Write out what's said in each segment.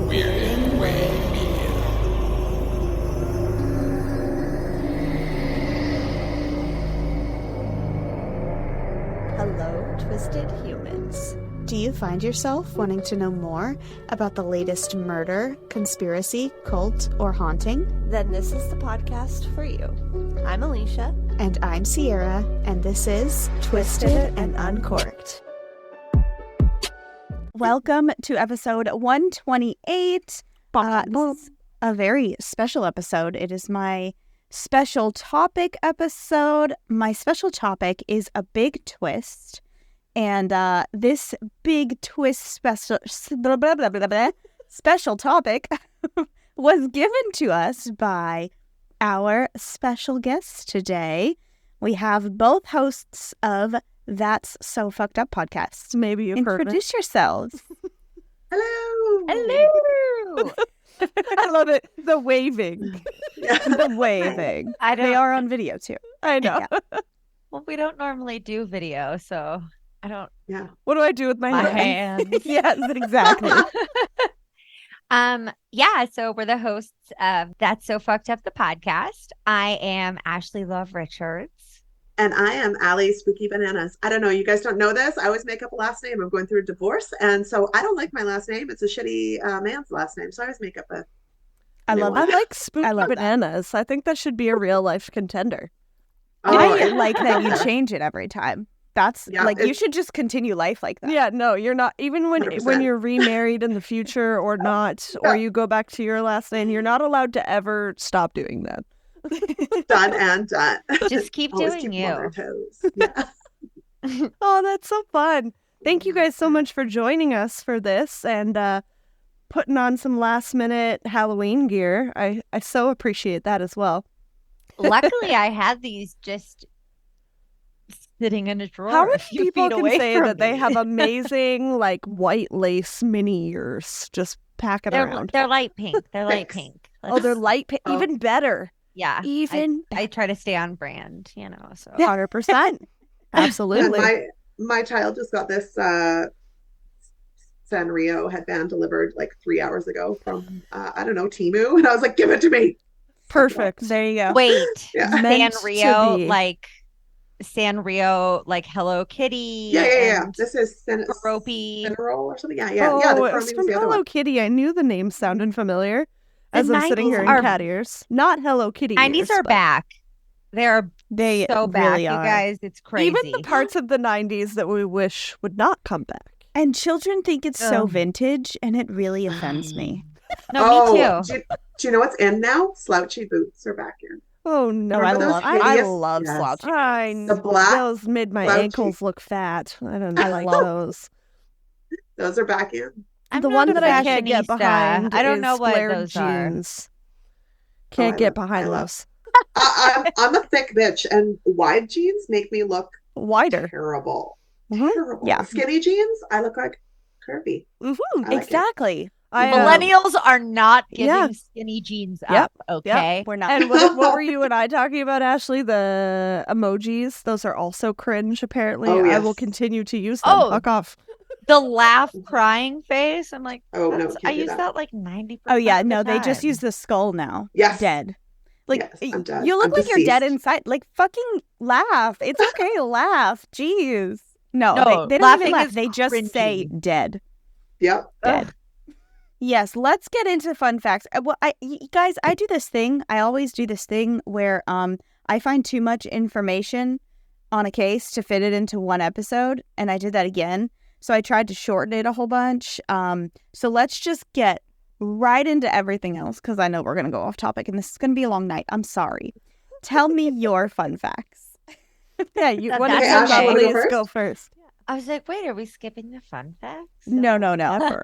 We're in Way Media. Hello, twisted humans. Do you find yourself wanting to know more about the latest murder, conspiracy, cult, or haunting? Then this is the podcast for you. I'm Alicia. And I'm Sierra, and this is Twisted and Uncorked. Welcome to episode 128. This is a very special episode. It is my special topic episode. My special topic is a big twist. And this big twist special topic was given to us by our special guest today. We have both hosts of That's So Fucked Up podcast. Maybe you've heard it. Introduce yourselves. Hello. Hello. I love it. The waving. The waving. They are on video too. I know. Yeah. Well, we don't normally do video, so I don't. Yeah. What do I do with my hands? Yes, exactly. Yeah, so we're the hosts of That's So Fucked Up the podcast. I am Ashley Love Richards. And I am Allie Spooky Bananas. I don't know. You guys don't know this. I always make up a last name. I'm going through a divorce. And so I don't like my last name. It's a shitty man's last name. So I always make up a I new love one. I like Spooky I love that. Bananas. I think that should be a real life contender. Oh, I like that you change it every time. That's Yeah, like you it's- should just continue life like that. Yeah, no, you're not. Even when 100%. you're remarried in the future or not, or you go back to your last name, you're not allowed to ever stop doing that. done and done. Just keep Always doing keep them on you. their toes. Yeah. Oh, that's so fun. Thank you guys so much for joining us for this and putting on some last minute Halloween gear. I so appreciate that as well. Luckily, I had these just sitting in a drawer. How a many few people feet can away say from that they me. have amazing like white lace mini ears just packing around? They're light pink. They're light Thanks. pink. Oh, they're light pink. Oh. Even better. Yeah. Even I try to stay on brand, so 100%. And Absolutely. my child just got this Sanrio headband delivered like 3 hours ago from I don't know, Temu. And I was like, give it to me. Perfect. There you go. Wait, Yeah. Meant to Sanrio, be. like Sanrio, like Hello Kitty. Yeah. and This is Ropey. Cinnarol or something. Yeah. Oh, The it's Chromium from the other Hello one. Kitty. I knew the name sounded familiar The as I'm sitting 90s here in are- cat ears. Not Hello Kitty 90s ears, are but back. They're They so back, really you are. guys. It's crazy. Even the parts of the 90s that we wish would not come back. And children think it's so Ugh. vintage, and it really offends me. No, me too. Do you know what's in now? Slouchy boots are back in. Oh no, I Remember those love hideous- Yes. slouchy. The black those made my slouchy- ankles look fat. I don't I like like those. Those are back in. I'm The not one a that I can't get fashionista. behind I don't is know what flared those are. jeans. I Can't get love- behind I love- those. I'm a thick bitch, and wide jeans make me look Wider. terrible. Mhm. Terrible. Yeah. Skinny jeans, I look like curvy. Mhm. I like it. Exactly. I, Millennials are not giving Yeah. skinny jeans Yep, up, okay? We're not. And what were you and I talking about, Ashley? The emojis. Those are also cringe, apparently. Oh, I will yes. continue to use them. Oh. Fuck off. The laugh crying face. I'm like, Oh, no, that's- can't I do use that. that like 90%. Oh yeah, of the no, they just time. use the skull now. Yes. Dead. Like Yes, I'm dead. you look I'm like you're dead deceased. inside. Like fucking laugh. It's okay to laugh. Jeez. No, No, they don't even laughing laugh. is They just say cringy. dead. Yep. Dead. Yes, let's get into fun facts. Well, guys, I do this thing. I always do this thing where I find too much information on a case to fit it into one episode, and I did that again. So I tried to shorten it a whole bunch. So let's just get right into everything else because I know we're gonna go off topic, and this is gonna be a long night. I'm sorry. Tell me your fun facts. Yeah, you That- want that's to okay. Ashley, wanna go please first? go first. I was like, wait, are we skipping the fun facts? No. Ever.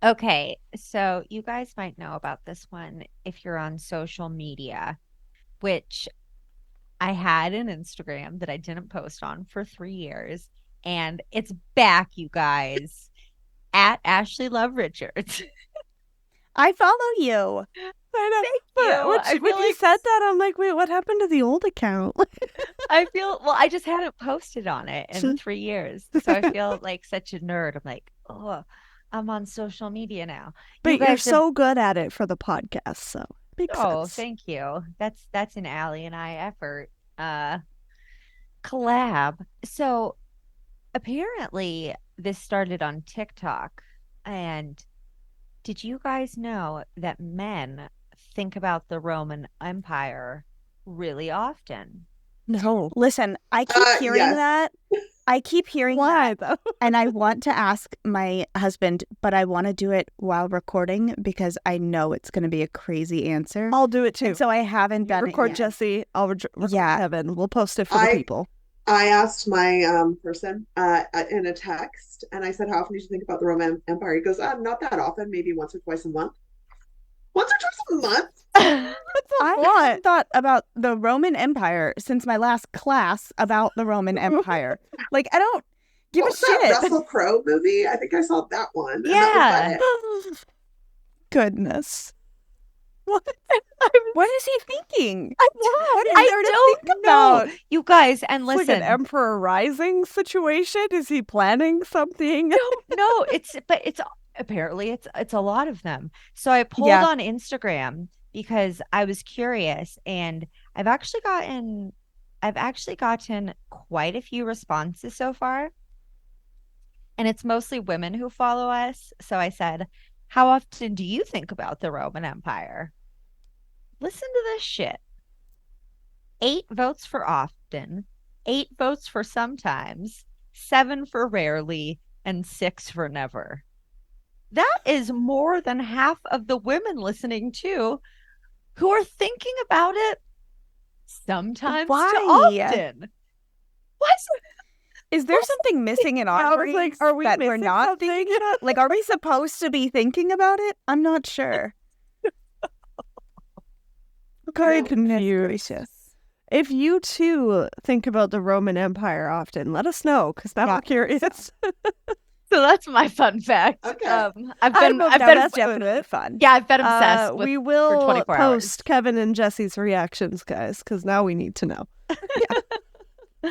Okay, so you guys might know about this one if you're on social media, which I had an Instagram that I didn't post on for 3 years, and it's back, you guys, at Ashley Love Richards. I follow you. I know. Thank But you. when I when feel you like said that, I'm like, wait, what happened to the old account? I just hadn't posted on it in 3 years. So I feel like such a nerd. I'm like, oh, I'm on social media now. But You you're guys have so good at it for the podcast, so makes Oh, sense. thank you. That's an Allie and I effort. Collab. So apparently this started on TikTok. And did you guys know that men think about the Roman Empire really often? No. Listen, I keep hearing Yes. that. I keep hearing Why that, though? and I want to ask my husband, but I want to do it while recording because I know it's going to be a crazy answer. I'll do it too. And so I haven't done Record it yet. Jesse. I'll record Yeah. Kevin. We'll post it for the I- people. I asked my person in a text, and I said, "How often do you think about the Roman Empire?" He goes, "Not that often. Maybe once or twice a month." Once or twice a month? I haven't thought about the Roman Empire since my last class about the Roman Empire. Like, I don't give What a was that shit. Russell Crowe movie? I think I saw that one. And that was about it. Goodness. What is he thinking? I What is I there to don't think know. about? You guys, and It's like listen. an Emperor Rising situation. Is he planning something? No, it's apparently it's a lot of them. So I pulled Yeah. on Instagram because I was curious, and I've actually gotten quite a few responses so far. And it's mostly women who follow us. So I said, "How often do you think about the Roman Empire?" Listen to this shit. 8 votes for often, 8 votes for sometimes, 7 for rarely, and 6 for never. That is more than half of the women listening to who are thinking about it sometimes to Why? often. What? Is there something missing in I our was like, brains are we that we're missing not something? thinking about? Like, are we supposed to be thinking about it? I'm not sure. Kind Goodness confused. gracious. If you too think about the Roman Empire often, let us know because now Yeah. we're curious. So that's my fun fact. Okay. I've I been know I've that been is Definitely fun. yeah, I've been obsessed with we will 24 post hours. Kevin and Jesse's reactions, guys, because now we need to know.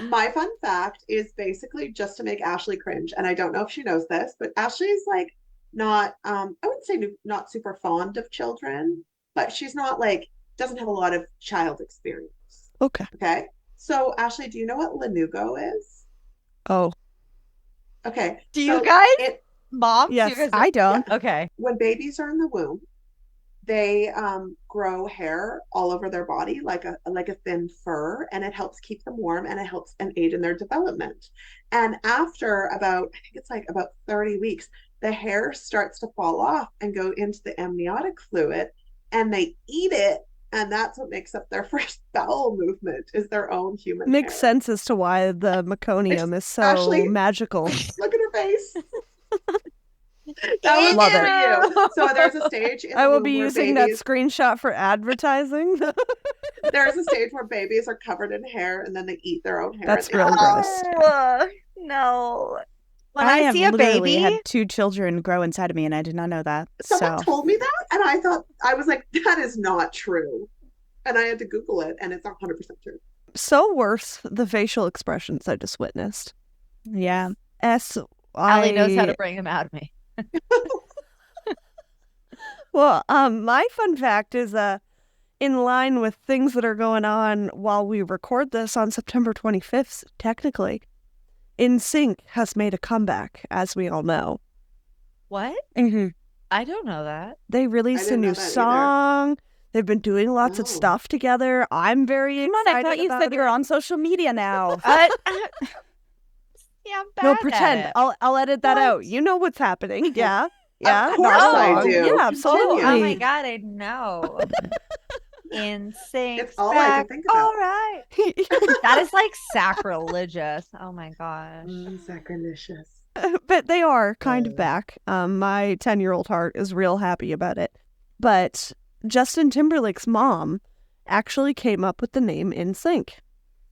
My fun fact is basically just to make Ashley cringe, and I don't know if she knows this, but Ashley's like not I wouldn't say not super fond of children, but she's not like doesn't have a lot of child experience. Okay. Okay. So Ashley, do you know what lanugo is? Oh, Okay. Do you so guys? Moms? Yes, You guys I don't. Okay. when babies are in the womb, they grow hair all over their body like a thin fur, and it helps keep them warm, and it helps and aid in their development. And after about, I think it's like about 30 weeks, the hair starts to fall off and go into the amniotic fluid, and they eat it, and that's what makes up their first bowel movement is their own human makes hair. sense as to why the meconium is so Ashley- magical. Look at her face. That was Love for it. you. So there's a stage in I the will womb be where using babies, that screenshot for advertising. there's a stage where babies are covered in hair and then they eat their own hair. That's and they real eat gross. No. When I I have see a literally baby, had 2 children grow inside of me, and I did not know that. Someone So told me that, and I thought, I was like, that is not true. And I had to Google it, and it's 100% true. So worse, the facial expressions I just witnessed. yeah. Allie knows how to bring him out of me. Well, my fun fact is in line with things that are going on while we record this on September 25th, technically. NSYNC has made a comeback, as we all know. What? Mm-hmm. I don't know that. They released a didn't know new that either. song. They've been doing lots of Oh. stuff together. I'm very Come excited on, I thought you about said you were it. on social media now. Yeah, I'm bad No, at pretend. it. I'll edit that What? out. You know what's happening. Yeah. Yeah. Of not course I wrong. do. Yeah, Oh, absolutely. oh my God, I know. NSYNC. It's all I can think about. All right. That is like sacrilegious. Oh my gosh. Sacrilegious. But they are kind of back. My 10-year-old heart is real happy about it. But Justin Timberlake's mom actually came up with the name NSYNC.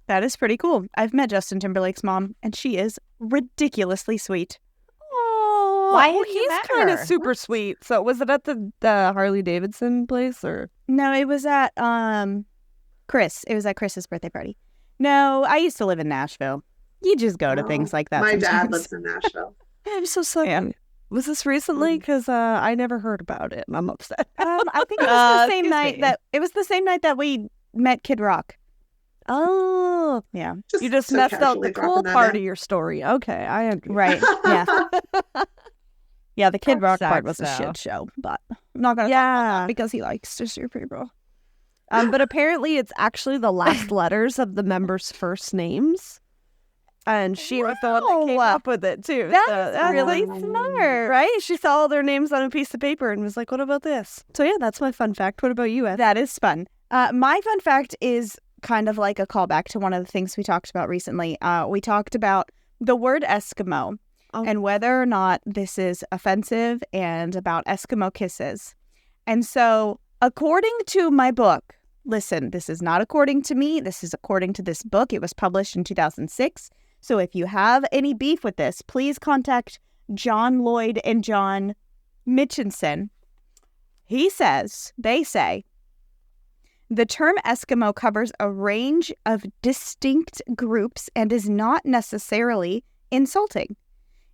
That is pretty cool. I've met Justin Timberlake's mom, and she is ridiculously sweet. Oh, Why have you he's met kind of her? super sweet. So was it at the Harley Davidson place or? No, it was at Chris. It was at Chris's birthday party. No, I used to live in Nashville. You just go to things like that. My dad sometimes. lives in Nashville. I'm so sorry. Yeah. Was this recently? Because I never heard about it, and I'm upset. I think it was the same excuse night me. it was the same night that we met Kid Rock. Oh, Yeah. you just so messed out casually the dropping cool that part in. of your story. Okay, I agree. Right. Yeah. Yeah, the Kid That Rock part sucks, was a though. shit show, but I'm not gonna talk about Yeah. that because he likes to sue people. But apparently it's actually the last letters of the members' first names. And she was the one that came Wow. up with it, too. That's really Oh. smart. Right? She saw all their names on a piece of paper and was like, what about this? So, yeah, that's my fun fact. What about you, Ed? That is fun. My fun fact is kind of like a callback to one of the things we talked about recently. We talked about the word Eskimo and whether or not this is offensive and about Eskimo kisses. And so, according to my book, listen, this is not according to me. This is according to this book. It was published in 2006. So if you have any beef with this, please contact John Lloyd and John Mitchinson. They say, the term Eskimo covers a range of distinct groups and is not necessarily insulting.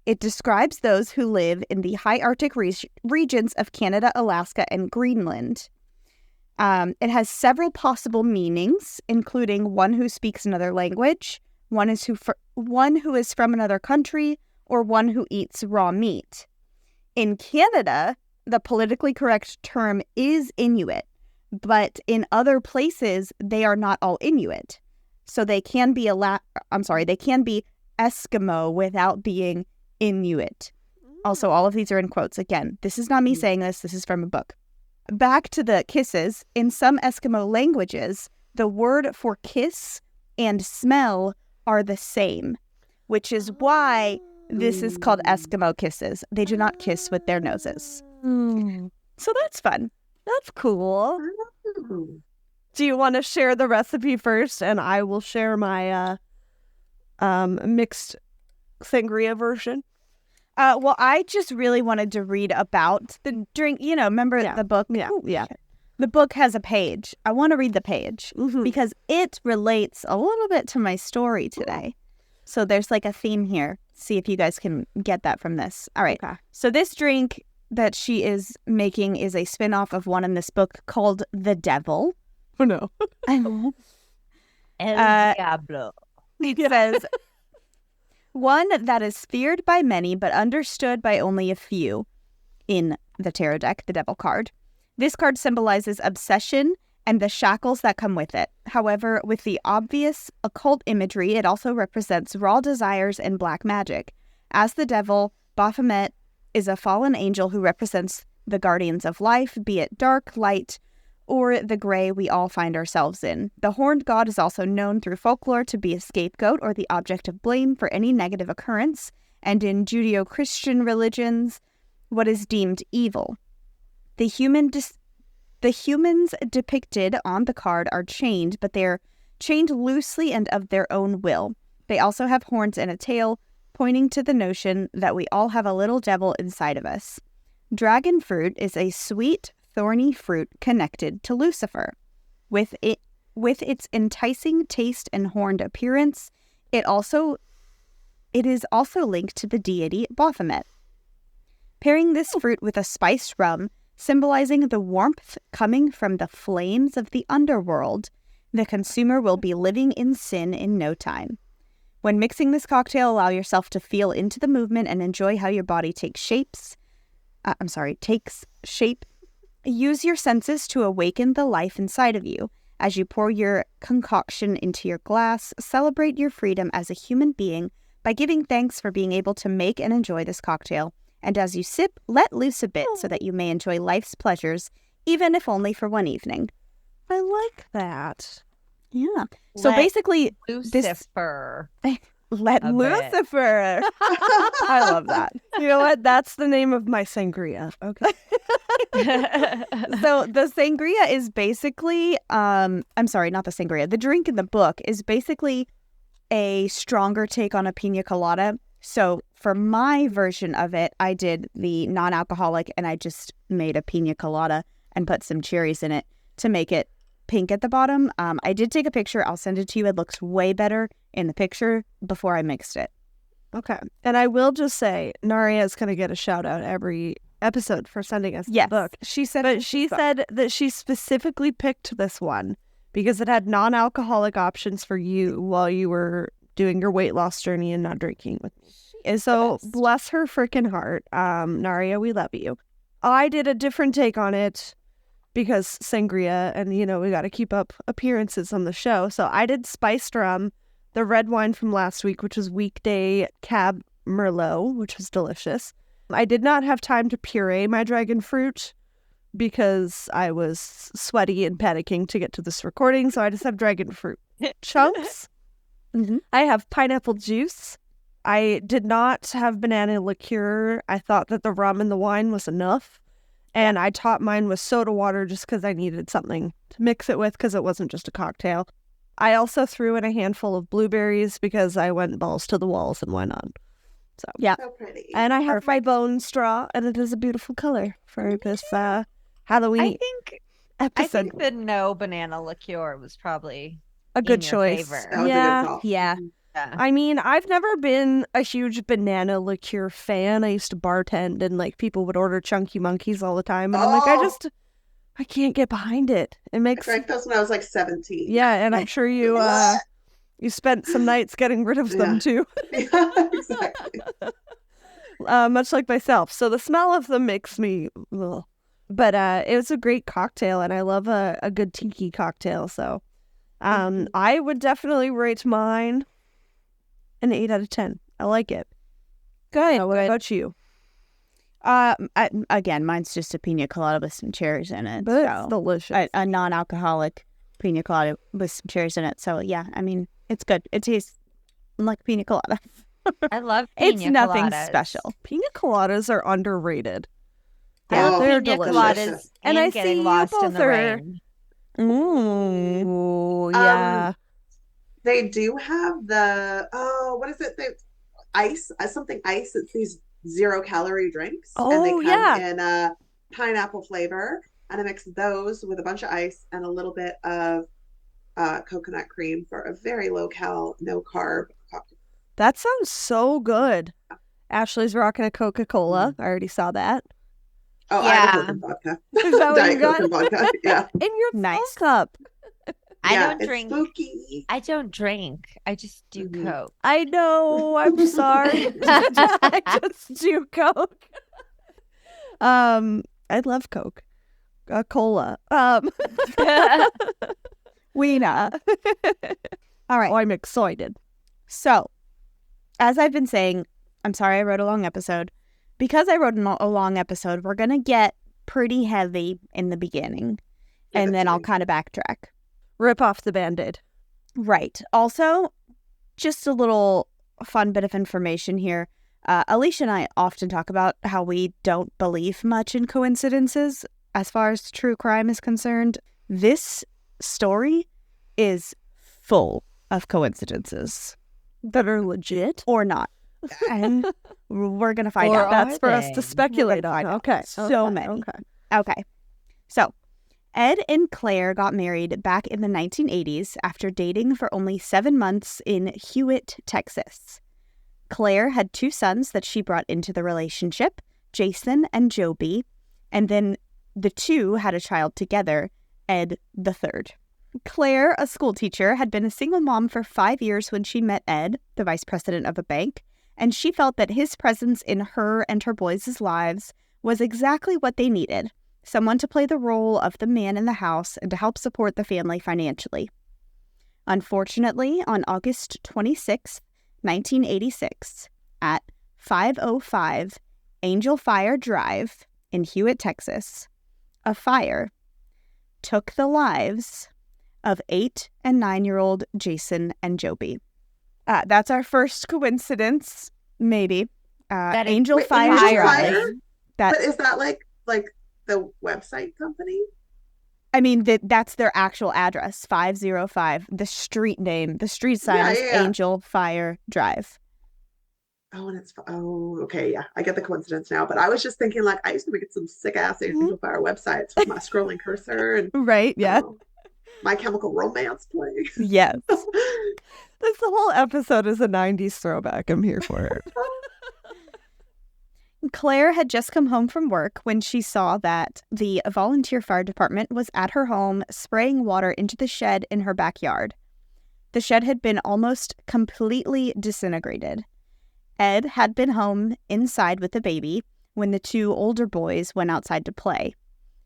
It describes those who live in the high Arctic regions of Canada, Alaska, and Greenland. It has several possible meanings, including one who speaks another language, one who is from another country, or one who eats raw meat. In Canada, the politically correct term is Inuit, but in other places, they are not all Inuit. So they can be they can be Eskimo without being Inuit. Also, all of these are in quotes. Again, this is not me saying this. This is from a book. Back to the kisses. In some Eskimo languages, the word for kiss and smell are the same, which is why this is called Eskimo kisses. They do not kiss with their noses. So that's fun. That's cool. Ooh. Do you want to share the recipe first, and I will share my mixed sangria version? Well, I just really wanted to read about the drink. You know, remember the book? Yeah. The book has a page. I want to read the page Mhm. because it relates a little bit to my story today. So there's like a theme here. See if you guys can get that from this. All right. Okay. So this drink that she is making is a spin-off of one in this book called The Devil. Oh, no. El Diablo. It says, one that is feared by many but understood by only a few in the tarot deck, the Devil card. This card symbolizes obsession and the shackles that come with it. However, with the obvious occult imagery, it also represents raw desires and black magic. As the Devil, Baphomet is a fallen angel who represents the guardians of life, be it dark, light, or the gray we all find ourselves in. The horned god is also known through folklore to be a scapegoat or the object of blame for any negative occurrence, and in Judeo-Christian religions, what is deemed evil. The humans depicted on the card are chained, but they're chained loosely and of their own will. They also have horns and a tail, pointing to the notion that we all have a little devil inside of us. Dragon fruit is a sweet, thorny fruit connected to Lucifer. With its enticing taste and horned appearance, it is also linked to the deity Baphomet. Pairing this fruit with a spiced rum, symbolizing the warmth coming from the flames of the underworld, the consumer will be living in sin in no time. When mixing this cocktail, allow yourself to feel into the movement and enjoy how your body takes shape. Use your senses to awaken the life inside of you. As you pour your concoction into your glass, celebrate your freedom as a human being by giving thanks for being able to make and enjoy this cocktail. And as you sip, let loose a bit so that you may enjoy life's pleasures, even if only for one evening. I like that. Yeah. So Let basically, Lucifer. let a bit. Lucifer. I love that. You know what? That's the name of my sangria. Okay. So the sangria is basically, I'm sorry, not the sangria. The drink in the book is basically a stronger take on a pina colada. So for my version of it, I did the non-alcoholic and I just made a pina colada and put some cherries in it to make it pink at the bottom. I did take a picture. I'll send it to you. It looks way better in the picture before I mixed it. Okay. And I will just say, Naria is going to get a shout out every episode for sending us the book. She said, But she said that she specifically picked this one because it had non-alcoholic options for you while you were doing your weight loss journey and not drinking with me. So bless her freaking heart. Naria, we love you. I did a different take on it because sangria and, we got to keep up appearances on the show. So I did spiced rum, the red wine from last week, which was weekday Cab Merlot, which was delicious. I did not have time to puree my dragon fruit because I was sweaty and panicking to get to this recording. So I just have dragon fruit chunks. I have pineapple juice. I did not have banana liqueur. I thought that the rum and the wine was enough. And I topped mine with soda water just because I needed something to mix it with because it wasn't just a cocktail. I also threw in a handful of blueberries because I went balls to the walls and went on. So, yeah. So pretty. And I have my bone straw, and it is a beautiful color for this Halloween I episode. think the no banana liqueur was probably A good in your choice. favor. That was a good call. yeah. Yeah. I mean, I've never been a huge banana liqueur fan. I used to bartend, and people would order Chunky Monkeys all the time, and I'm like, I can't get behind it. It I makes drank those when I was like 17. yeah, and I'm sure you you spent some nights getting rid of them too. Yeah, exactly. Much like myself. So the smell of them makes me ugh. But it was a great cocktail, and I love a good tiki cocktail. So I would definitely rate mine an 8 out of 10. I like it. Good. What about you? Again, mine's just a pina colada with some cherries in it. But so it's delicious. a non-alcoholic pina colada with some cherries in it. So yeah, I mean, it's good. It tastes like pina colada. I love It's pina nothing coladas. special. Pina coladas are underrated. I love they're pina delicious. coladas And I see getting you lost in both the are- rain. Ooh, yeah. They do have the what is it? Ice, something ice. It's these 0-calorie drinks, and they Oh, come yeah. in a pineapple flavor. And I mix those with a bunch of ice and a little bit of coconut cream for a very low cal, no carb cocktail. That sounds so good. Ashley's rocking a Coca-Cola. I already saw that. Oh, I have a Coke and vodka. Is that what Diet you Coke got? and vodka. Yeah. In your Nice. cup. I Yeah, don't it's drink. spooky. I don't drink. I just do Mhm. Coke. I know. I'm sorry. I just do Coke. I love Coke. Cola. Weena. All right. Oh, I'm excited. So, as I've been saying, I'm sorry I wrote a long episode. Because I wrote a long episode, we're going to get pretty heavy in the beginning. Yeah, And then that's I'll right. kind of backtrack. Rip off the Band-Aid. Right. Also, just a little fun bit of information here. Alicia and I often talk about how we don't believe much in coincidences as far as true crime is concerned. This story is full of coincidences. That are legit. Or not. And we're going to find Or out. That's for us they? to speculate on. Find out. Okay. So okay, many. Okay. Okay. So, Ed and Claire got married back in the 1980s after dating for only 7 months in Hewitt, Texas. Claire had 2 sons that she brought into the relationship, Jason and Joby, and then the two had a child together, Ed the third. Claire, a school teacher, had been a single mom for 5 years when she met Ed, the vice president of a bank, and she felt that his presence in her and her boys' lives was exactly what they needed. Someone to play the role of the man in the house and to help support the family financially. Unfortunately, on August 26, 1986, at 505 Angel Fire Drive in Hewitt, Texas, a fire took the lives of 8 and 9-year-old Jason and Joby. That's our first coincidence, maybe. That is- Angel Wait, Fire Angel Drive. Fire? That But is that like the website company? I mean, that's their actual address, 505. The street name, the street sign Yeah, is yeah. Angel Fire Drive. Oh, and okay, yeah, I get the coincidence now. But I was just thinking, like, I used to make some sick ass Angel Fire websites with my scrolling cursor and Right, yeah. My Chemical Romance playing. Yes. This whole episode is a 90s throwback. I'm here for it. Claire had just come home from work when she saw that the volunteer fire department was at her home spraying water into the shed in her backyard. The shed had been almost completely disintegrated. Ed had been home inside with the baby when the two older boys went outside to play.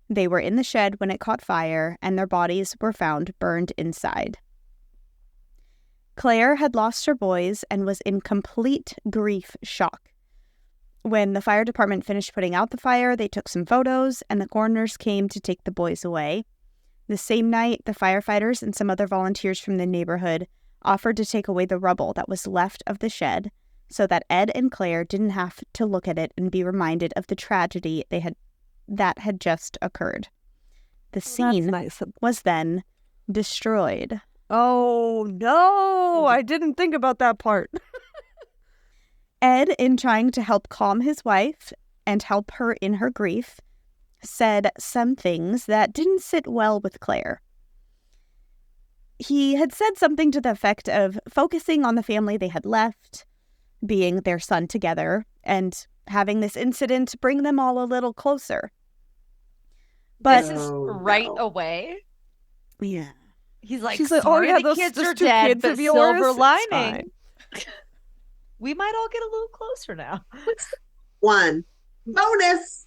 They were in the shed when it caught fire, and their bodies were found burned inside. Claire had lost her boys and was in complete grief shock. When the fire department finished putting out the fire, they took some photos, and the coroners came to take the boys away. The same night, the firefighters and some other volunteers from the neighborhood offered to take away the rubble that was left of the shed so that Ed and Claire didn't have to look at it and be reminded of the tragedy that had just occurred. The scene was then destroyed. Oh, no! I didn't think about that part. Ed, in trying to help calm his wife and help her in her grief, said some things that didn't sit well with Claire. He had said something to the effect of focusing on the family they had left, being their son together, and having this incident bring them all a little closer. But this is right away. Yeah. He's like, She's sorry, oh yeah, the those kids are two dead, kids but of yours, silver it's lining. fine. We might all get a little closer now. One. Bonus!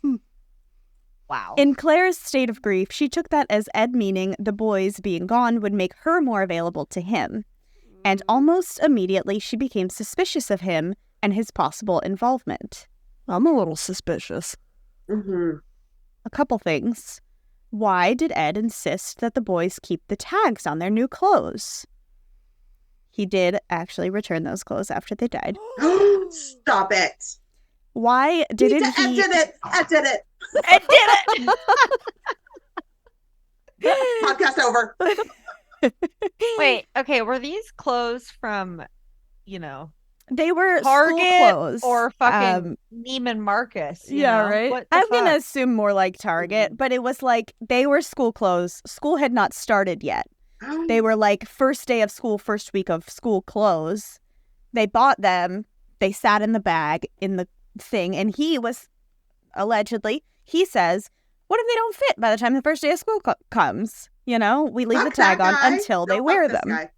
Wow. In Claire's state of grief, she took that as Ed meaning the boys being gone would make her more available to him. And almost immediately, she became suspicious of him and his possible involvement. I'm a little suspicious. Mm-hmm. A couple things. Why did Ed insist that the boys keep the tags on their new clothes? He did actually return those clothes after they died. Stop it. Why didn't he... I did it. I did it. Podcast over. Wait, okay, were these clothes from, They were Target school clothes. or fucking Neiman Marcus? Yeah, right? What the I'm going to fuck? assume more like Target, but it was like they were school clothes. School had not started yet. They were like first day of school, first week of school clothes. They bought them. They sat in the bag in the thing. And he was, allegedly, he says, what if they don't fit by the time the first day of school comes? We leave the tag on until they wear them.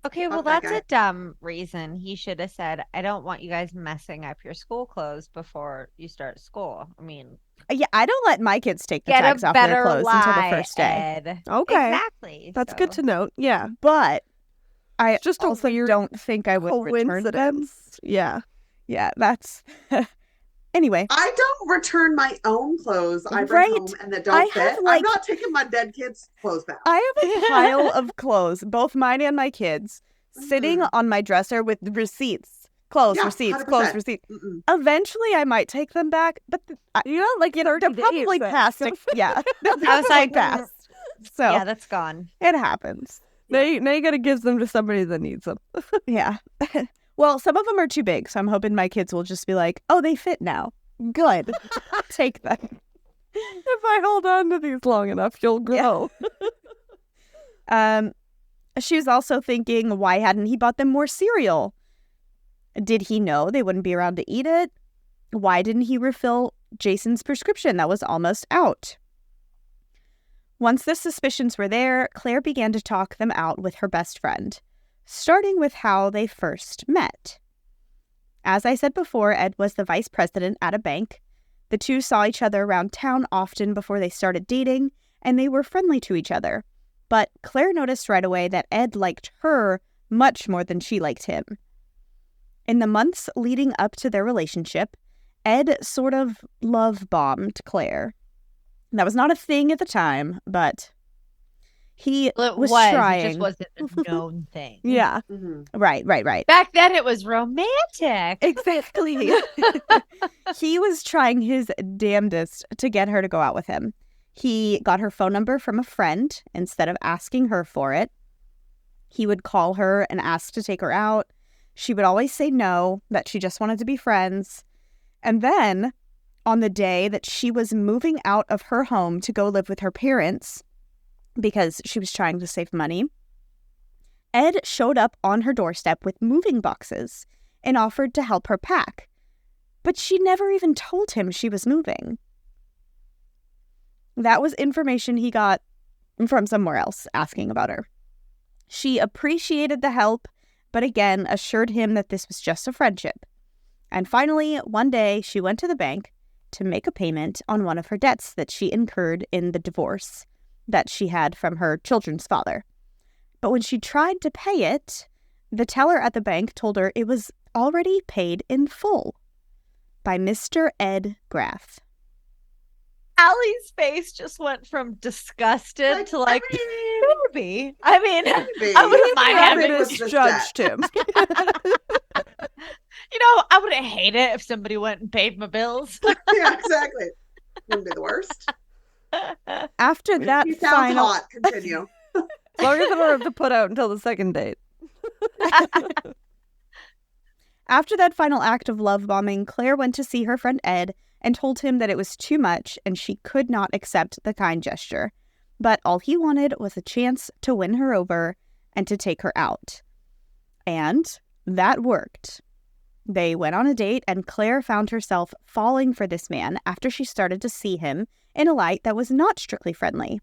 Okay, well, that's a dumb reason. He should have said, I don't want you guys messing up your school clothes before you start school. I mean, yeah, I don't let my kids take the get tags a off their better clothes until the first day. Ed. Okay. Exactly. That's good to note. Yeah. But I Just also a weird don't think I would return them. coincidence. Yeah. Yeah, that's... Anyway. I don't return my own clothes I bring Right. home and that don't fit. like- I'm not taking my dead kids' clothes back. I have a pile of clothes, both mine and my kids, sitting on my dresser with receipts. Clothes, Yeah, receipts, 100%. clothes, receipts. Eventually, I might take them back, but Like in 30 they're probably days. past. Yeah, they're I was like, past. So yeah, that's gone. it happens. Now you gotta give them to somebody that needs them. Yeah. Well, some of them are too big, so I'm hoping my kids will just be like, "Oh, they fit now. Good, take them." If I hold on to these long enough, you'll grow. She was also thinking, why hadn't he bought them more cereal? Did he know they wouldn't be around to eat it? Why didn't he refill Jason's prescription that was almost out? Once the suspicions were there, Claire began to talk them out with her best friend, starting with how they first met. As I said before, Ed was the vice president at a bank. The two saw each other around town often before they started dating, and they were friendly to each other. But Claire noticed right away that Ed liked her much more than she liked him. In the months leading up to their relationship, Ed sort of love-bombed Claire. That was not a thing at the time, but he was trying. It just wasn't a known thing. Yeah. Right. Back then, it was romantic. Exactly. He was trying his damnedest to get her to go out with him. He got her phone number from a friend instead of asking her for it. He would call her and ask to take her out. She would always say no, that she just wanted to be friends. And then, on the day that she was moving out of her home to go live with her parents, because she was trying to save money, Ed showed up on her doorstep with moving boxes and offered to help her pack. But she never even told him she was moving. That was information he got from somewhere else asking about her. She appreciated the help, but again assured him that this was just a friendship. And finally, one day, she went to the bank to make a payment on one of her debts that she incurred in the divorce that she had from her children's father. But when she tried to pay it, the teller at the bank told her it was already paid in full by Mr. Ed Graf. Allie's face just went from disgusted to like, maybe. I mean, Maybe. I wouldn't mind Maybe having it was misjudged him. I wouldn't hate it if somebody went and paid my bills. Yeah, exactly. Wouldn't be the worst. After that He sounds final... hot. Continue. As long as I don't have to put out until the second date. After that final act of love bombing, Claire went to see her friend Ed and told him that it was too much and she could not accept the kind gesture. But all he wanted was a chance to win her over and to take her out. And that worked. They went on a date and Claire found herself falling for this man after she started to see him in a light that was not strictly friendly.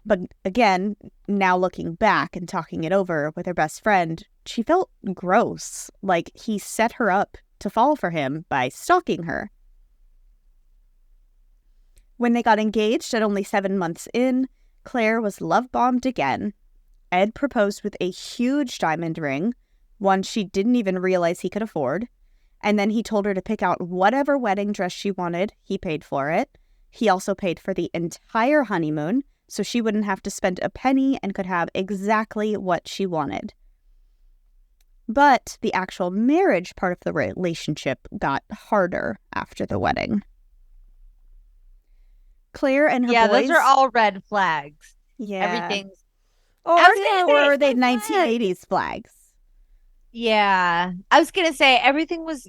But again, now looking back and talking it over with her best friend, she felt gross, like he set her up to fall for him by stalking her. When they got engaged at only 7 months in, Claire was love-bombed again. Ed proposed with a huge diamond ring, one she didn't even realize he could afford, and then he told her to pick out whatever wedding dress she wanted. He paid for it. He also paid for the entire honeymoon, so she wouldn't have to spend a penny and could have exactly what she wanted. But the actual marriage part of the relationship got harder after the wedding. Claire and her boys... those are all red flags. Yeah. Everything's... Or I were was they gonna say, 1980s flags? Yeah. I was going to say everything was,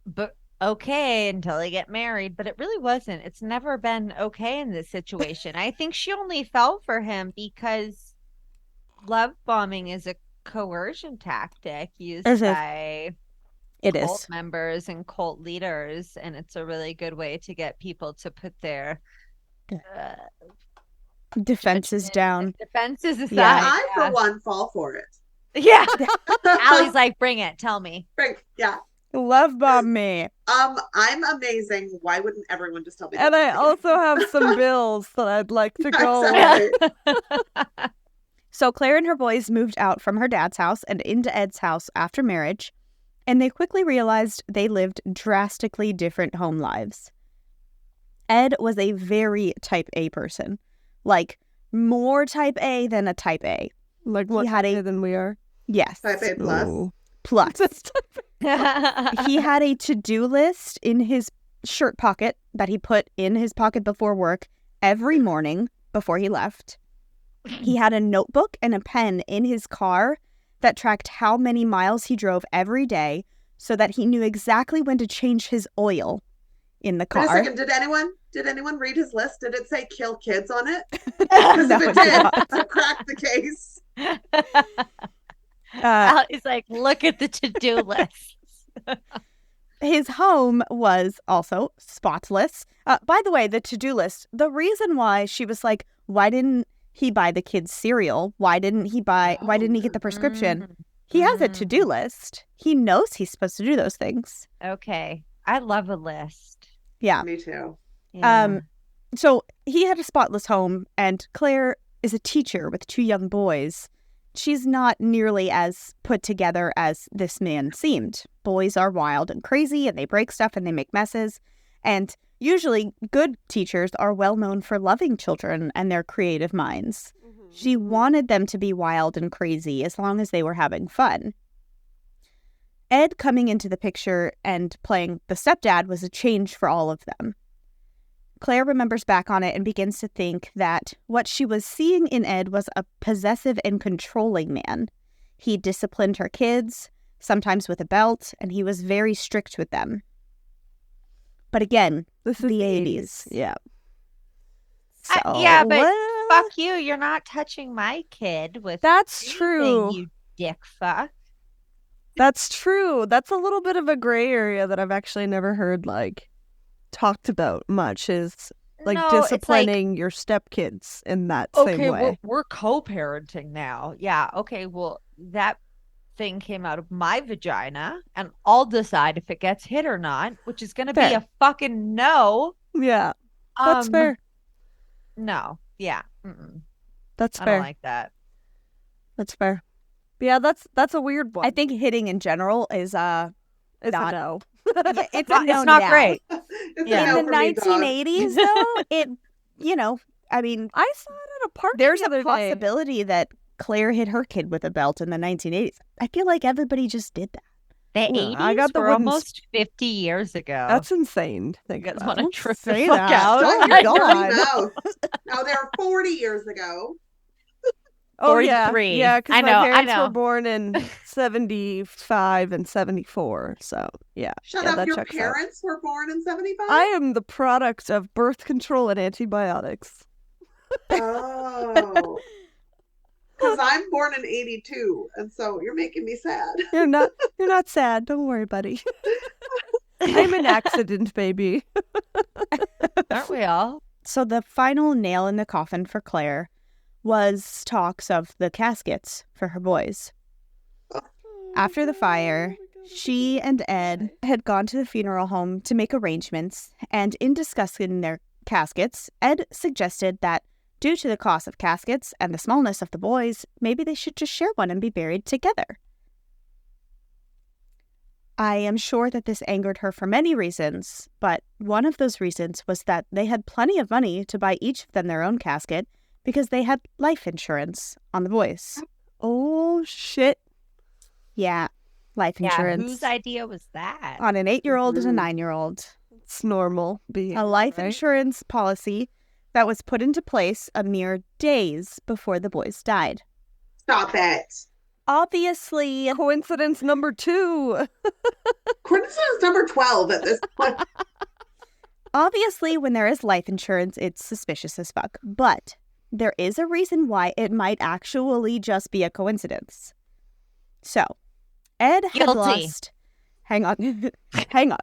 but okay until they get married, but it really wasn't. It's never been okay in this situation. I think she only fell for him because love bombing is a coercion tactic used by cult members and cult leaders, and it's a really good way to get people to put their defenses down. Defenses aside. Yeah. I, for one, fall for it. Yeah. Allie's like, bring it. Tell me. Yeah. Love bomb me. I'm amazing. Why wouldn't everyone just tell me? And I also have some bills that I'd like to go. Exactly. So Claire and her boys moved out from her dad's house and into Ed's house after marriage, and they quickly realized they lived drastically different home lives. Ed was a very type A person, like more type A than a type A. Like what than we are? Yes. Type A plus. Oh. Plus. He had a to-do list in his shirt pocket that he put in his pocket before work every morning before he left. He had a notebook and a pen in his car that tracked how many miles he drove every day so that he knew exactly when to change his oil in the car. Wait a second, did anyone read his list? Did it say kill kids on it? Because if it did, I cracked the case. He's like, look at the to-do list. His home was also spotless. By the way, the to-do list, the reason why she was like, why didn't he buy the kids cereal? Why didn't he get the prescription? He has a to-do list. He knows he's supposed to do those things. Okay. I love a list. Yeah. Me too. Yeah. So he had a spotless home, and Claire is a teacher with 2 young boys. She's not nearly as put together as this man seemed. Boys are wild and crazy, and they break stuff and they make messes. And usually good teachers are well known for loving children and their creative minds. Mm-hmm. She wanted them to be wild and crazy as long as they were having fun. Ed coming into the picture and playing the stepdad was a change for all of them. Claire remembers back on it and begins to think that what she was seeing in Ed was a possessive and controlling man. He disciplined her kids, sometimes with a belt, and he was very strict with them. But again, This is the 80s. Yeah. So, yeah, but well, fuck you. You're not touching my kid with that's anything, true. you dick fuck. That's true. That's a little bit of a gray area that I've actually never heard like talked about much is like No, it's like, disciplining your stepkids in that okay, same way. we're co-parenting now. Yeah, okay, well, that thing came out of my vagina, and I'll decide if it gets hit or not, which is gonna be Fair. a fucking no. Yeah, that's fair. No, yeah, mm-mm. That's I fair. don't like that. That's fair. But yeah, that's a weird one. I think hitting in general is it's a not- no. it's It's a no not now. great. It's Yeah. a no In the for me, dog. 1980s, though, it, I mean, I saw it at a park. there's the a other day. possibility that Claire hit her kid with a belt in the 1980s. I feel like everybody just did that. The Yeah, 80s I got the were wooden almost 50 years ago. That's insane. Think You guys about want to it. trip the say fuck that. out? Oh, Shut your God. dirty mouth. Now they're 40 years ago. Oh yeah, 43. yeah. Because I my know, I parents know. were born in 75 and 74. So yeah. Shut yeah, up, that your checks out. parents were born in 75? I am the product of birth control and antibiotics. Oh. Because I'm born in 82, and so you're making me sad. You're not sad. Don't worry, buddy. I'm an accident, baby. Aren't we all? So the final nail in the coffin for Claire was talks of the caskets for her boys. After the fire, she and Ed had gone to the funeral home to make arrangements, and in discussing their caskets, Ed suggested that due to the cost of caskets and the smallness of the boys, maybe they should just share one and be buried together. I am sure that this angered her for many reasons, but one of those reasons was that they had plenty of money to buy each of them their own casket because they had life insurance on the boys. Oh shit! Yeah, life insurance. Yeah, whose idea was that? On an 8-year-old and a Mhm. 9-year-old. It's normal being A life right? insurance policy that was put into place a mere days before the boys died. Stop it. Obviously, Coincidence number 2. Coincidence number 12 at this point. Obviously, when there is life insurance, it's suspicious as fuck. But there is a reason why it might actually just be a coincidence. So, Ed had Guilty. lost... Hang on. Hang on.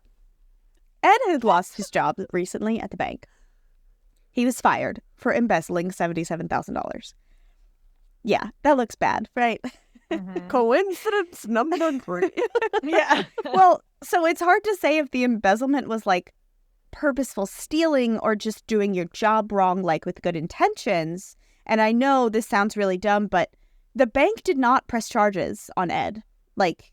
Ed had lost his job recently at the bank. He was fired for embezzling $77,000. Yeah, that looks bad, right? Mhm. Coincidence number 3. Yeah. Well, so it's hard to say if the embezzlement was like purposeful stealing or just doing your job wrong, like with good intentions. And I know this sounds really dumb, but the bank did not press charges on Ed. Like,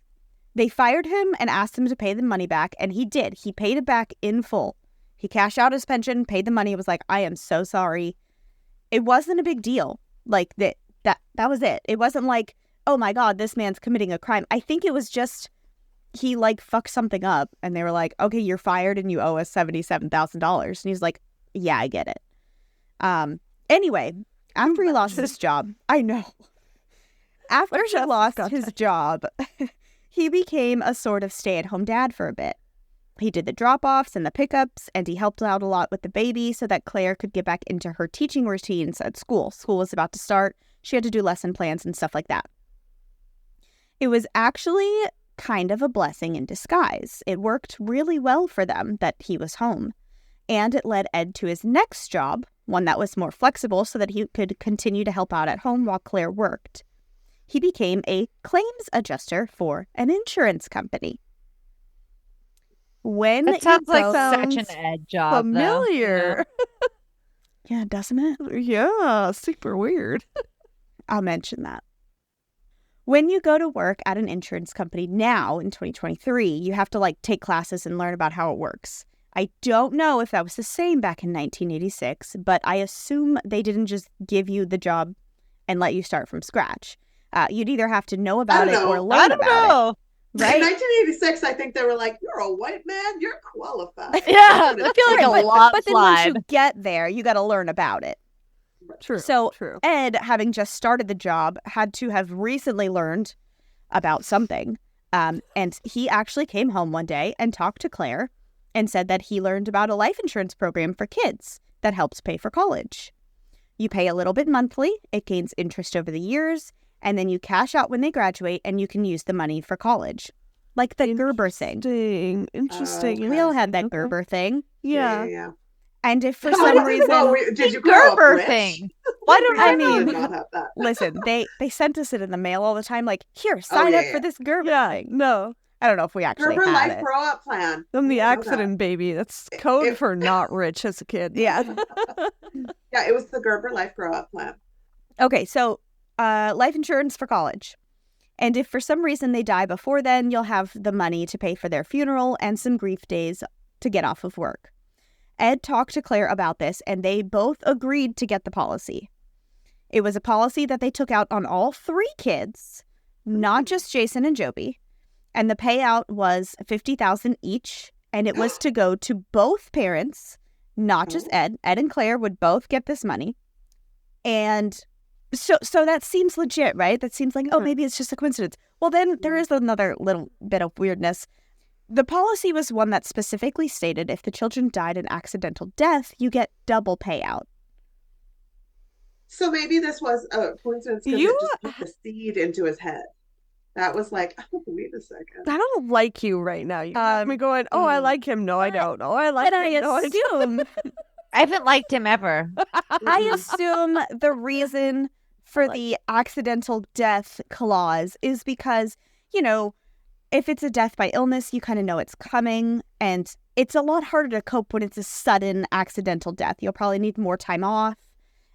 they fired him and asked him to pay the money back, and he did. He paid it back in full. He cashed out his pension, paid the money. It was like, I am so sorry. It wasn't a big deal. Like, that was it. It wasn't like, oh my God, this man's committing a crime. I think it was just he like fucked something up and they were like, okay, you're fired and you owe us $77,000. And he's like, yeah, I get it. Anyway, after he lost his job, I know. After he lost his job, he became a sort of stay-at-home dad for a bit. He did the drop-offs and the pickups, and he helped out a lot with the baby so that Claire could get back into her teaching routines at school. School was about to start. She had to do lesson plans and stuff like that. It was actually kind of a blessing in disguise. It worked really well for them that he was home. And it led Ed to his next job, one that was more flexible so that he could continue to help out at home while Claire worked. He became a claims adjuster for an insurance company. When That sounds you like go- such an Ed job. Familiar. Yeah, doesn't it? Yeah, super weird. I'll mention that. When you go to work at an insurance company now in 2023, you have to like take classes and learn about how it works. I don't know if that was the same back in 1986, but I assume they didn't just give you the job and let you start from scratch. You'd either have to know about it or know. learn I don't about know. it. Right? In 1986, I think they were like, you're a white man, you're qualified. Yeah, That's I feel like what a lot But then once slide. you get there, you got to learn about it. True. So true. Ed, having just started the job, had to have recently learned about something. And he actually came home one day and talked to Claire and said that he learned about a life insurance program for kids that helps pay for college. You pay a little bit monthly, it gains interest over the years, and then you cash out when they graduate and you can use the money for college. Like the Gerber thing. Interesting. Okay. We all had that Gerber thing. Yeah. And if for some reason... did you grow up Gerber rich? thing. Why don't I I mean, did not have that. Listen, they sent us it in the mail all the time. Like, here, sign up for this Gerber thing. No. I don't know if we actually Gerber had Life it. Grow Up Plan. I'm the You know that. accident baby. That's code for not rich as a kid. Yeah. Yeah, it was the Gerber Life Grow Up Plan. Okay, so life insurance for college. And if for some reason they die before then, you'll have the money to pay for their funeral and some grief days to get off of work. Ed talked to Claire about this, and they both agreed to get the policy. It was a policy that they took out on all 3 kids, not just Jason and Joby. And the payout was $50,000 each, and it was to go to both parents, not just Ed. Ed and Claire would both get this money. And so that seems legit, right? That seems like, oh, maybe it's just a coincidence. Well, then there is another little bit of weirdness. The policy was one that specifically stated if the children died an accidental death, you get double payout. So maybe this was a coincidence because it just put the seed into his head. That was like, oh, wait a second. I don't like you right now. You got me going, oh, I like him. No, I don't. Oh, I like him. No, I don't. I haven't liked him ever. I assume the reason for the accidental death clause is because, you know, if it's a death by illness, you kind of know it's coming, and it's a lot harder to cope when it's a sudden accidental death. You'll probably need more time off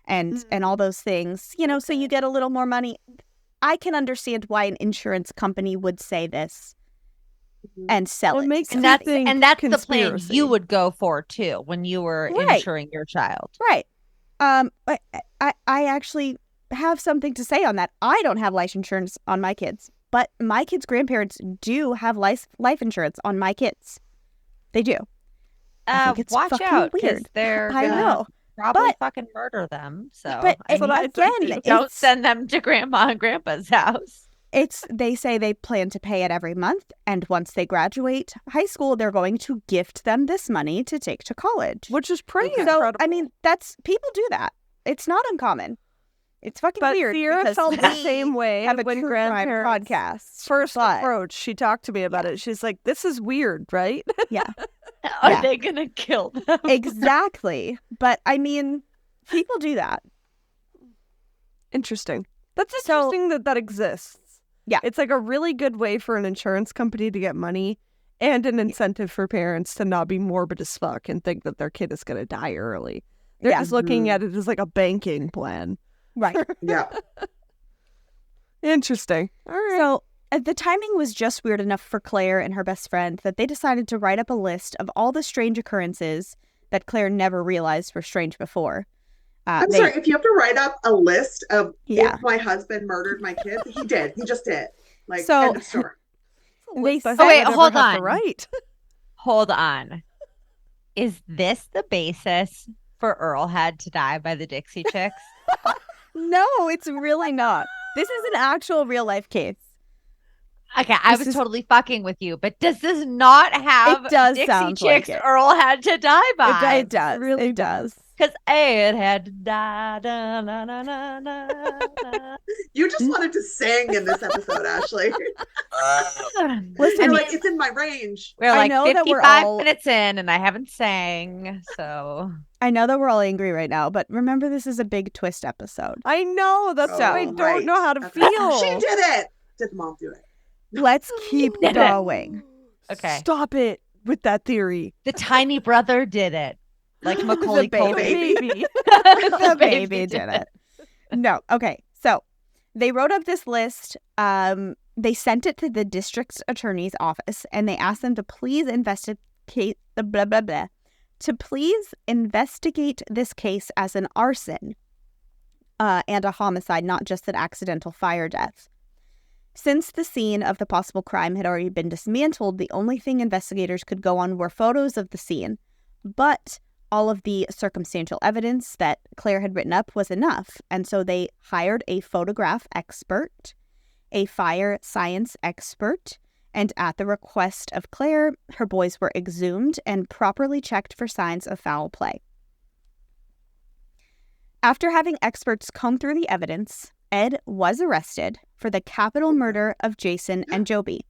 and all those things, you know, so you get a little more money. I can understand why an insurance company would say this and sell it. Makes And that's the plan conspiracy. you would go for too when you were insuring your child. Right. I actually have something to say on that. I don't have life insurance on my kids, but my kids' grandparents do have life insurance on my kids. They do. I think it's Watch fucking out, because weird. they're I gonna know. probably But- fucking murder them. So, But I mean, again, don't it's- send them to grandma and grandpa's house. They say they plan to pay it every month, and once they graduate high school, they're going to gift them this money to take to college. Which is pretty Okay. So, incredible. I mean, people do that. It's not uncommon. It's fucking but weird. Sierra because felt the we same way have a when true crime grandparents podcast. first but- approach. She talked to me about it. She's like, "This is weird, right?" Yeah, Are Yeah. they gonna kill them? exactly. But I mean, people do that. Interesting. That's So- interesting that exists. Yeah. It's like a really good way for an insurance company to get money and an incentive for parents to not be morbid as fuck and think that their kid is going to die early. They're Yeah. just looking at it as like a banking plan. Right. Yeah. Interesting. All right. So the timing was just weird enough for Claire and her best friend that they decided to write up a list of all the strange occurrences that Claire never realized were strange before. I'm sorry, if you have to write up a list of Yeah. if my husband murdered my kids, he did. He just did. Like, So- end of story. They I said- hope wait, I never hold have to on. write. Hold on. Is this the basis for Earl Had to Die by the Dixie Chicks? No, it's really not. This is an actual real life case. Okay, I This was is- totally fucking with you, but does this not have It does Dixie sound like Chicks it. Earl Had to Die by? It does. really It does. Because Ed had to die. Da, na, na, na, na, na. You just wanted to sing in this episode, Ashley. Listen, You're I like, mean- it's in my range. We're I like know that we're 55 all- minutes in and I haven't sang, so I know that we're all angry right now, but remember this is a big twist episode. I know. That's Oh, why I don't right. know how to Okay. feel. She did it. Did the mom do it? Let's keep Did it. going. okay. Stop it with that theory. The tiny brother did it. Like Macaulay The baby. Culkin. Baby. The baby did it. No. Okay. So they wrote up this list. They sent it to the district's attorney's office and they asked them to please investigate the blah, blah, blah. To please investigate this case as an arson and a homicide, not just an accidental fire death. Since the scene of the possible crime had already been dismantled, the only thing investigators could go on were photos of the scene. But all of the circumstantial evidence that Claire had written up was enough, and so they hired a photograph expert, a fire science expert, and at the request of Claire, her boys were exhumed and properly checked for signs of foul play. After having experts comb through the evidence, Ed was arrested for the capital murder of Jason and Joby.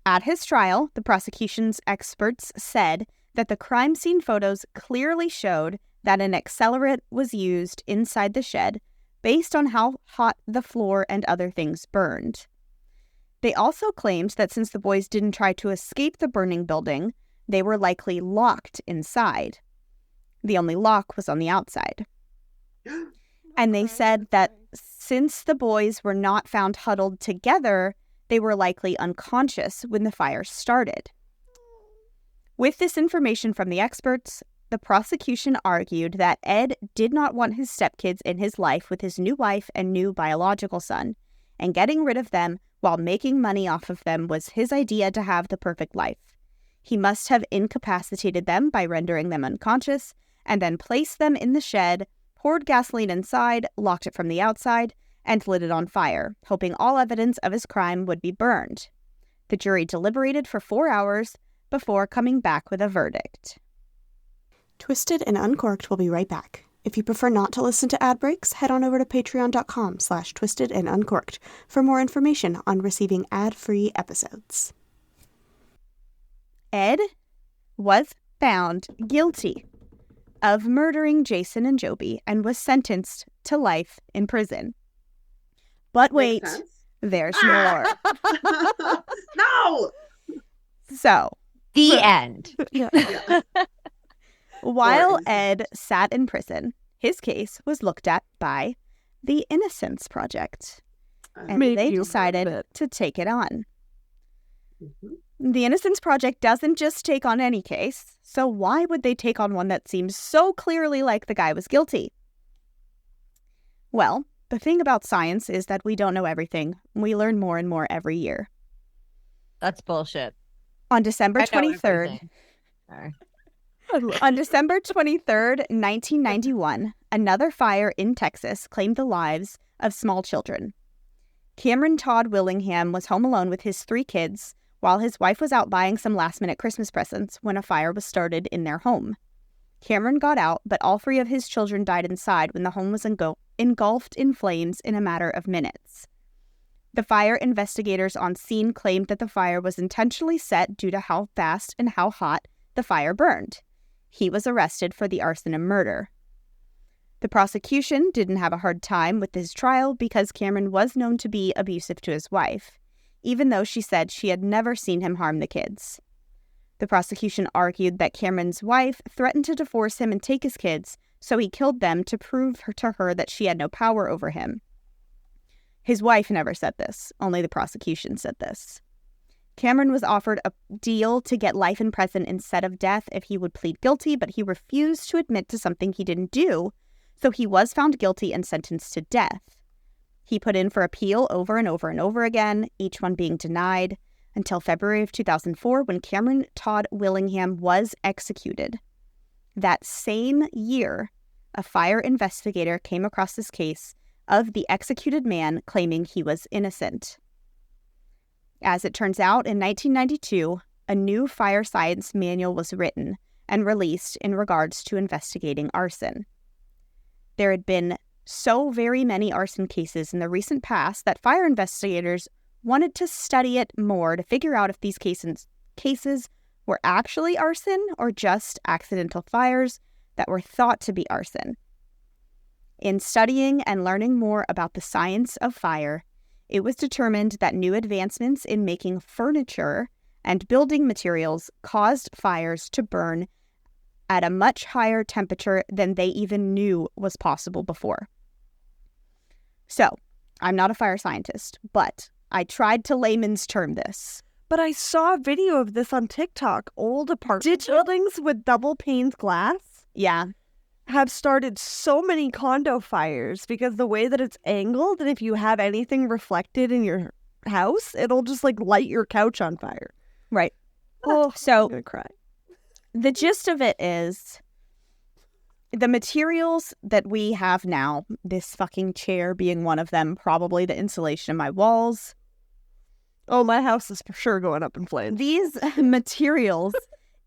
At his trial, the prosecution's experts said that the crime scene photos clearly showed that an accelerant was used inside the shed based on how hot the floor and other things burned. They also claimed that since the boys didn't try to escape the burning building, they were likely locked inside. The only lock was on the outside. And they said that since the boys were not found huddled together, they were likely unconscious when the fire started. With this information from the experts, the prosecution argued that Ed did not want his stepkids in his life with his new wife and new biological son, and getting rid of them while making money off of them was his idea to have the perfect life. He must have incapacitated them by rendering them unconscious, and then placed them in the shed, poured gasoline inside, locked it from the outside, and lit it on fire, hoping all evidence of his crime would be burned. The jury deliberated for 4 hours before coming back with a verdict. Twisted and Uncorked will be right back. If you prefer not to listen to ad breaks, head on over to patreon.com/twistedanduncorked for more information on receiving ad-free episodes. Ed was found guilty of murdering Jason and Joby and was sentenced to life in prison. But wait, there's more. No! So, The end. while Ed sat in prison, his case was looked at by the Innocence Project, and they decided to take it on. The Innocence Project doesn't just take on any case, so why would they take on one that seems so clearly like the guy was guilty? Well, the thing about science is that we don't know everything. We learn more and more every year. That's bullshit. On December I know 23rd, everything. Sorry. On December 23rd, 1991, another fire in Texas claimed the lives of small children. Cameron Todd Willingham was home alone with his 3 kids while his wife was out buying some last-minute Christmas presents when a fire was started in their home. Cameron got out, but all 3 of his children died inside when the home was engulfed in flames in a matter of minutes. The fire investigators on scene claimed that the fire was intentionally set due to how fast and how hot the fire burned. He was arrested for the arson and murder. The prosecution didn't have a hard time with this trial because Cameron was known to be abusive to his wife, even though she said she had never seen him harm the kids. The prosecution argued that Cameron's wife threatened to divorce him and take his kids, so he killed them to prove to her that she had no power over him. His wife never said this, only the prosecution said this. Cameron was offered a deal to get life in prison instead of death if he would plead guilty, but he refused to admit to something he didn't do, so he was found guilty and sentenced to death. He put in for appeal over and over and over again, each one being denied, until February of 2004 when Cameron Todd Willingham was executed. That same year, a fire investigator came across this case of the executed man claiming he was innocent. As it turns out, in 1992, a new fire science manual was written and released in regards to investigating arson. There had been so very many arson cases in the recent past that fire investigators wanted to study it more to figure out if these cases were actually arson or just accidental fires that were thought to be arson. In studying and learning more about the science of fire, it was determined that new advancements in making furniture and building materials caused fires to burn at a much higher temperature than they even knew was possible before. So, I'm not a fire scientist, but I tried to layman's term this. But I saw a video of this on TikTok. Old apartment buildings with double paned glass Yeah. have started so many condo fires because the way that it's angled, and if you have anything reflected in your house, it'll just like light your couch on fire. Right. Oh, So I'm gonna cry. the gist of it is the materials that we have now, this fucking chair being one of them, probably the insulation of my walls, Oh, my house is for sure going up in flames. these materials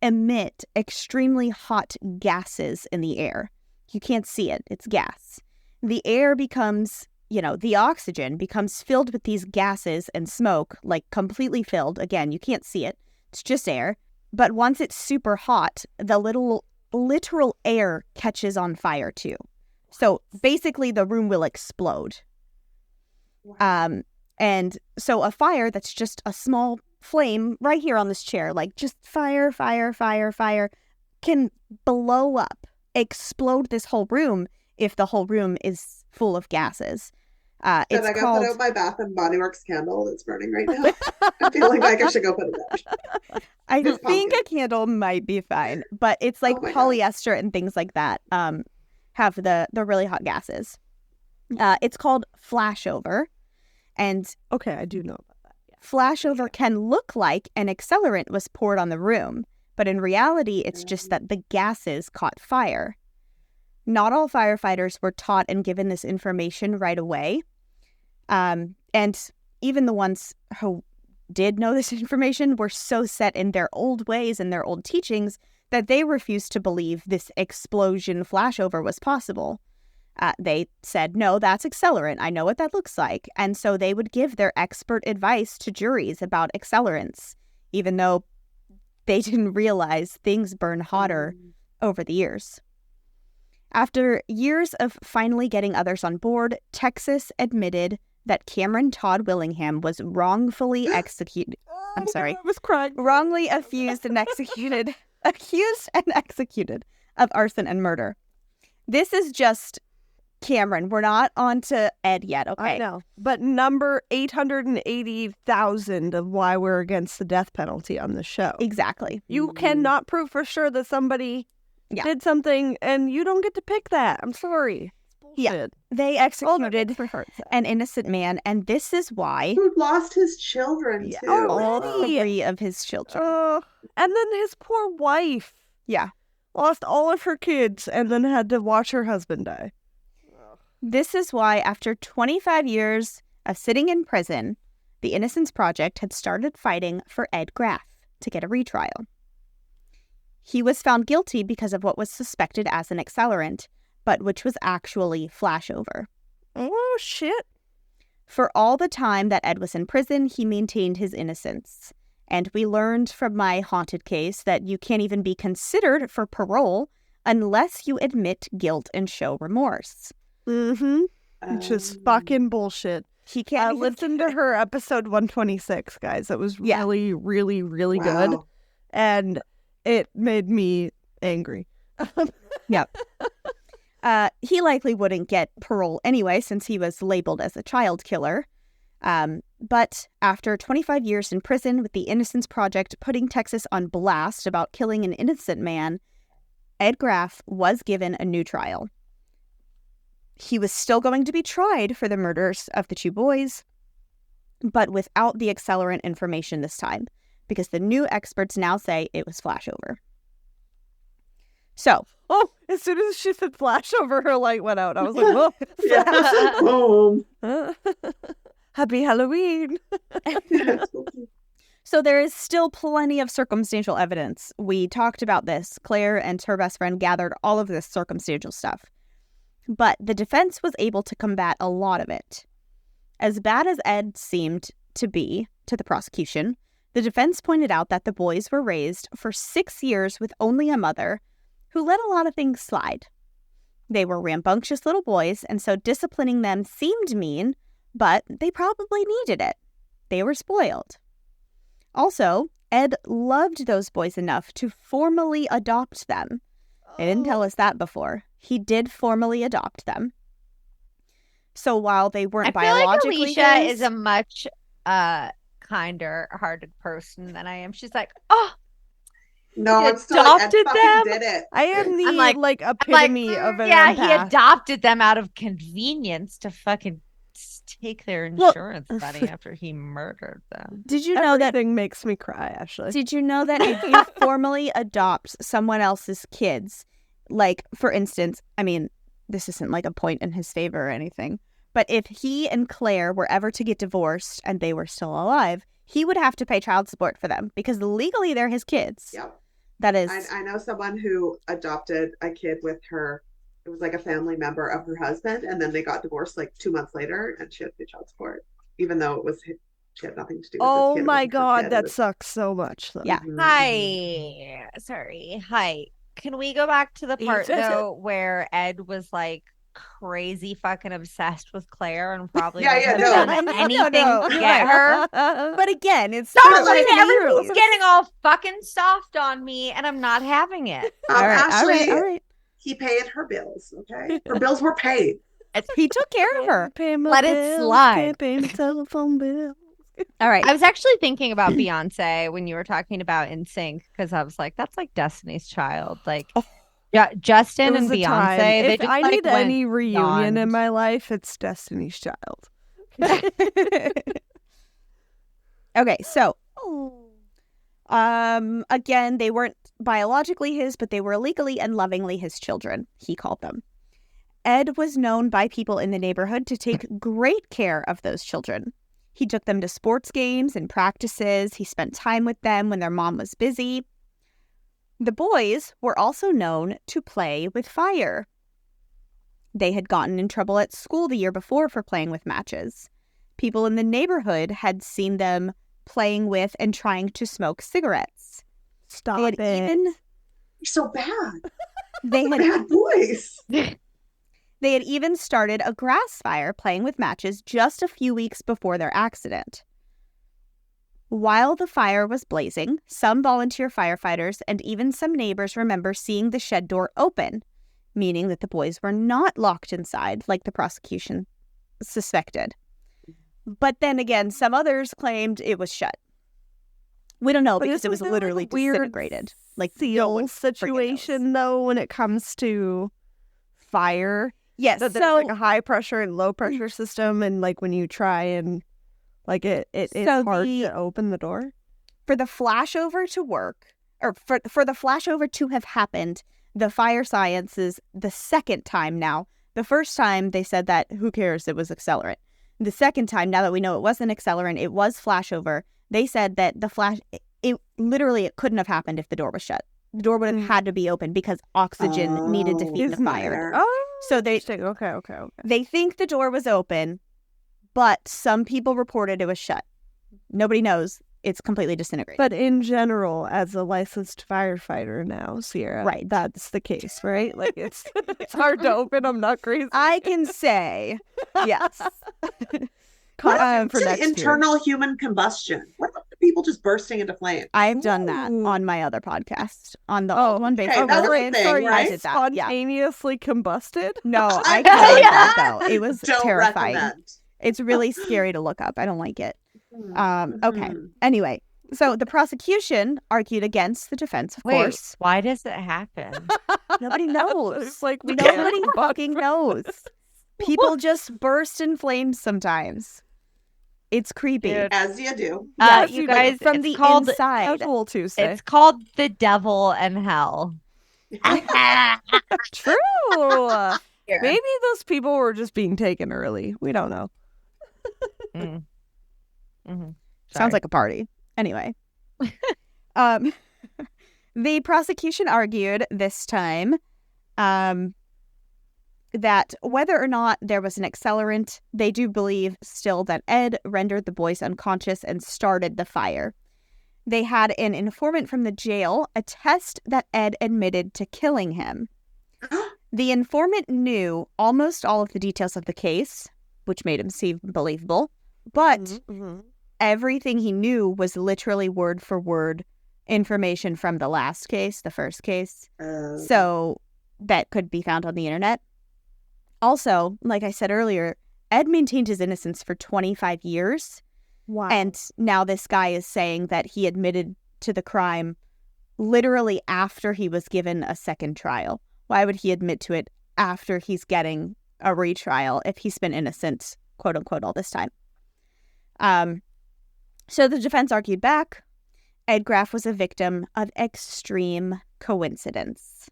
emit extremely hot gases in the air. You can't see it. It's gas. The air becomes, the oxygen becomes filled with these gases and smoke, like completely filled. Again, you can't see it. It's just air. But once it's super hot, the literal air catches on fire too. So basically the room will explode. Wow. And so a fire that's just a small flame right here on this chair, like just fire, can blow up, explode this whole room if the whole room is full of gases. Should I go put out my Bath and Body Works candle that's burning right now? I'm feeling like I should go put it out. I It's think pumpkin. a candle might be fine, but it's like Oh my God. polyester and things like that have the really hot gases. It's called flashover, and Okay, I do know about that. Yeah. flashover can look like an accelerant was poured on the room, but in reality, it's just that the gases caught fire. Not all firefighters were taught and given this information right away. And even the ones who did know this information were so set in their old ways and their old teachings that they refused to believe this explosion flashover was possible. They said, no, that's accelerant. I know what that looks like. And so they would give their expert advice to juries about accelerants, even though they didn't realize things burn hotter over the years. After years of finally getting others on board, Texas admitted that Cameron Todd Willingham was wrongfully executed. I'm sorry. I was crying. Wrongly accused and executed of arson and murder. This is just Cameron. We're not on to Ed yet, okay? I know. But number 880,000 of why we're against the death penalty on the show. Exactly. You cannot prove for sure that somebody did something, and you don't get to pick that. I'm sorry. It's Yeah. bullshit. They All executed that for heart's sake. an innocent man, and this is why Who lost his children Yeah. too. all Already. 3 of his children. And then his poor wife Yeah. lost all of her kids and then had to watch her husband die. This is why, after 25 years of sitting in prison, the Innocence Project had started fighting for Ed Graf to get a retrial. He was found guilty because of what was suspected as an accelerant, but which was actually flashover. Oh, shit. For all the time that Ed was in prison, he maintained his innocence. And we learned from my haunted case that you can't even be considered for parole unless you admit guilt and show remorse. Mm-hmm. Which is fucking bullshit. He can't even... Listen to her episode 126, guys. That was Yeah. really, really, really good. Wow. And it made me angry. Yep. He likely wouldn't get parole anyway, since he was labeled as a child killer. But after 25 years in prison, with the Innocence Project putting Texas on blast about killing an innocent man, Ed Graf was given a new trial. He was still going to be tried for the murders of the 2 boys, but without the accelerant information this time, because the new experts now say it was flashover. So, Oh, as soon as she said flashover, her light went out. I was like, whoa. Yeah. Boom. Happy Halloween. So there is still plenty of circumstantial evidence. We talked about this. Claire and her best friend gathered all of this circumstantial stuff. But the defense was able to combat a lot of it. As bad as Ed seemed to be to the prosecution, the defense pointed out that the boys were raised for 6 years with only a mother who let a lot of things slide. They were rambunctious little boys, and so disciplining them seemed mean, but they probably needed it. They were spoiled. Also, Ed loved those boys enough to formally adopt them. They didn't tell us that before. He did formally adopt them. So while they weren't I feel like biologically Alicia his, is a much kinder hearted person than I am. She's like, oh, No, He I'm still like, Ed adopted fucking them? did it. I am the I'm like, epitome of an yeah, he empath. adopted them out of convenience to fucking take their Well- insurance money after he murdered them. did you know that Everything makes me cry, Ashley. Did you know that if you formally adopt someone else's kids, Like, for instance, I mean, this isn't like a point in his favor or anything, but if he and Claire were ever to get divorced and they were still alive, he would have to pay child support for them because legally they're his kids. Yep. That is. I know someone who adopted a kid with her. It was like a family member of her husband, and then they got divorced like 2 months later, and she had to pay child support, even though she had nothing to do with this Oh kid. It my wasn't her God, kid. that sucks so much. Though. Yeah. Mhm, mhm. Hi. Sorry. Hi. Can we go back to the part though where Ed was like crazy fucking obsessed with Claire and probably Yeah, would yeah, have no. done anything to get her? But again, it's Stop true. it! Everything's getting all fucking soft on me, and I'm not having it. All right, Ashley, all right. he paid her bills. Okay, her bills were paid. He took care of her. Let it slide. Can't pay my telephone bill. All right. I was actually thinking about Beyonce when you were talking about NSYNC because I was like, that's like Destiny's Child. Like Justin and Beyonce. They If just I like need went any reunion beyond. in my life, it's Destiny's Child. Okay, so again, they weren't biologically his, but they were legally and lovingly his children, he called them. Ed was known by people in the neighborhood to take great care of those children. He took them to sports games and practices. He spent time with them when their mom was busy. The boys were also known to play with fire. They had gotten in trouble at school the year before for playing with matches. People in the neighborhood had seen them playing with and trying to smoke cigarettes. Stop They had it. You're so bad. They had Bad boys. They had even started a grass fire playing with matches just a few weeks before their accident. While the fire was blazing, some volunteer firefighters and even some neighbors remember seeing the shed door open, meaning that the boys were not locked inside like the prosecution suspected. But then again, some others claimed it was shut. We don't know because it was literally disintegrated. Like seal situation though when it comes to fire. Yes, That there's like a high pressure and low pressure system, and like when you try and like it's So hard to open the door. for the flashover to work, or for the flashover to have happened, the fire sciences, the second time now, the first time they said that, who cares, it was accelerant. The second time, now that we know it wasn't accelerant, it was flashover, they said that it couldn't have happened if the door was shut. The door would have had to be open because oxygen needed to feed the fire. So they They think the door was open, but some people reported it was shut. Nobody knows. It's completely disintegrated. But in general, as a licensed firefighter now, Sierra, Right. that's the case, right? Like it's hard to open. I'm not crazy. I can say yes. For internal human combustion. What about the people just bursting into flames? I've done that on my other podcast, on the Oh, old one based okay, on that's a Reddit. thing, Sorry, I right? did that. Yeah. Spontaneously combusted. No, I I can't know do that. that though. It was Don't terrifying. recommend. It's really scary to look up. I don't like it. Mhm. Okay. Anyway, so the prosecution argued against the defense, of course. Why does it happen? Nobody knows. It's like we Nobody can't fucking knows. People just burst in flames sometimes. It's creepy. Dude. As you do. Yes, You but guys, from it's the called inside. Casual Tuesday. it's called The Devil and Hell. True. Maybe those people were just being taken early. We don't know. Mm. Mhm. Sounds like a party. Anyway. The prosecution argued this time that whether or not there was an accelerant, they do believe still that Ed rendered the boys unconscious and started the fire. They had an informant from the jail attest that Ed admitted to killing him. The informant knew almost all of the details of the case, which made him seem believable, but everything he knew was literally word for word information from the last case, the first case. So that could be found on the internet. Also, like I said earlier, Ed maintained his innocence for 25 years. Wow. And now this guy is saying that he admitted to the crime literally after he was given a second trial. Why would he admit to it after he's getting a retrial if he's been innocent, quote unquote, all this time? So the defense argued back. Ed Graf was a victim of extreme coincidence.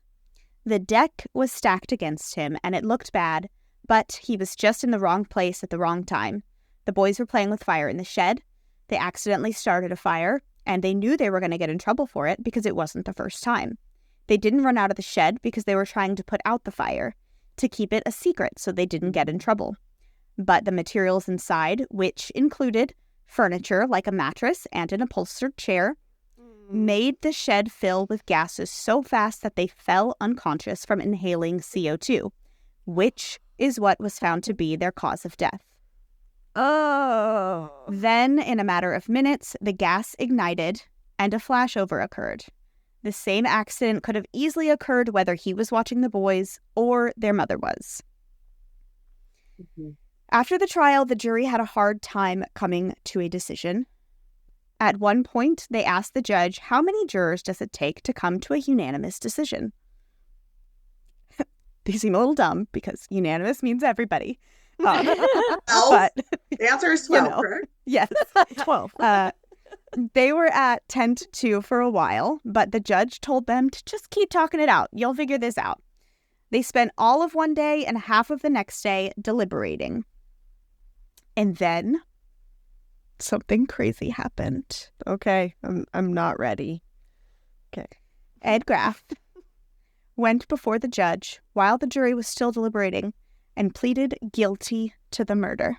The deck was stacked against him, and it looked bad, but he was just in the wrong place at the wrong time. The boys were playing with fire in the shed. They accidentally started a fire, and they knew they were going to get in trouble for it because it wasn't the first time. They didn't run out of the shed because they were trying to put out the fire, to keep it a secret so they didn't get in trouble. But the materials inside, which included furniture like a mattress and an upholstered chair, made the shed fill with gases so fast that they fell unconscious from inhaling CO2, which is what was found to be their cause of death. Oh. Then, in a matter of minutes, the gas ignited and a flashover occurred. The same accident could have easily occurred whether he was watching the boys or their mother was. Mm-hmm. After the trial, the jury had a hard time coming to a decision. At one point, they asked the judge, how many jurors does it take to come to a unanimous decision? They seem a little dumb because unanimous means everybody. But The answer is 12, correct? Yes. 12. They were at 10 to 2 for a while, but the judge told them to just keep talking it out. You'll figure this out. They spent all of one day and half of the next day deliberating. And then something crazy happened. Okay, I'm not ready. Okay. Ed Graf went before the judge while the jury was still deliberating and pleaded guilty to the murder.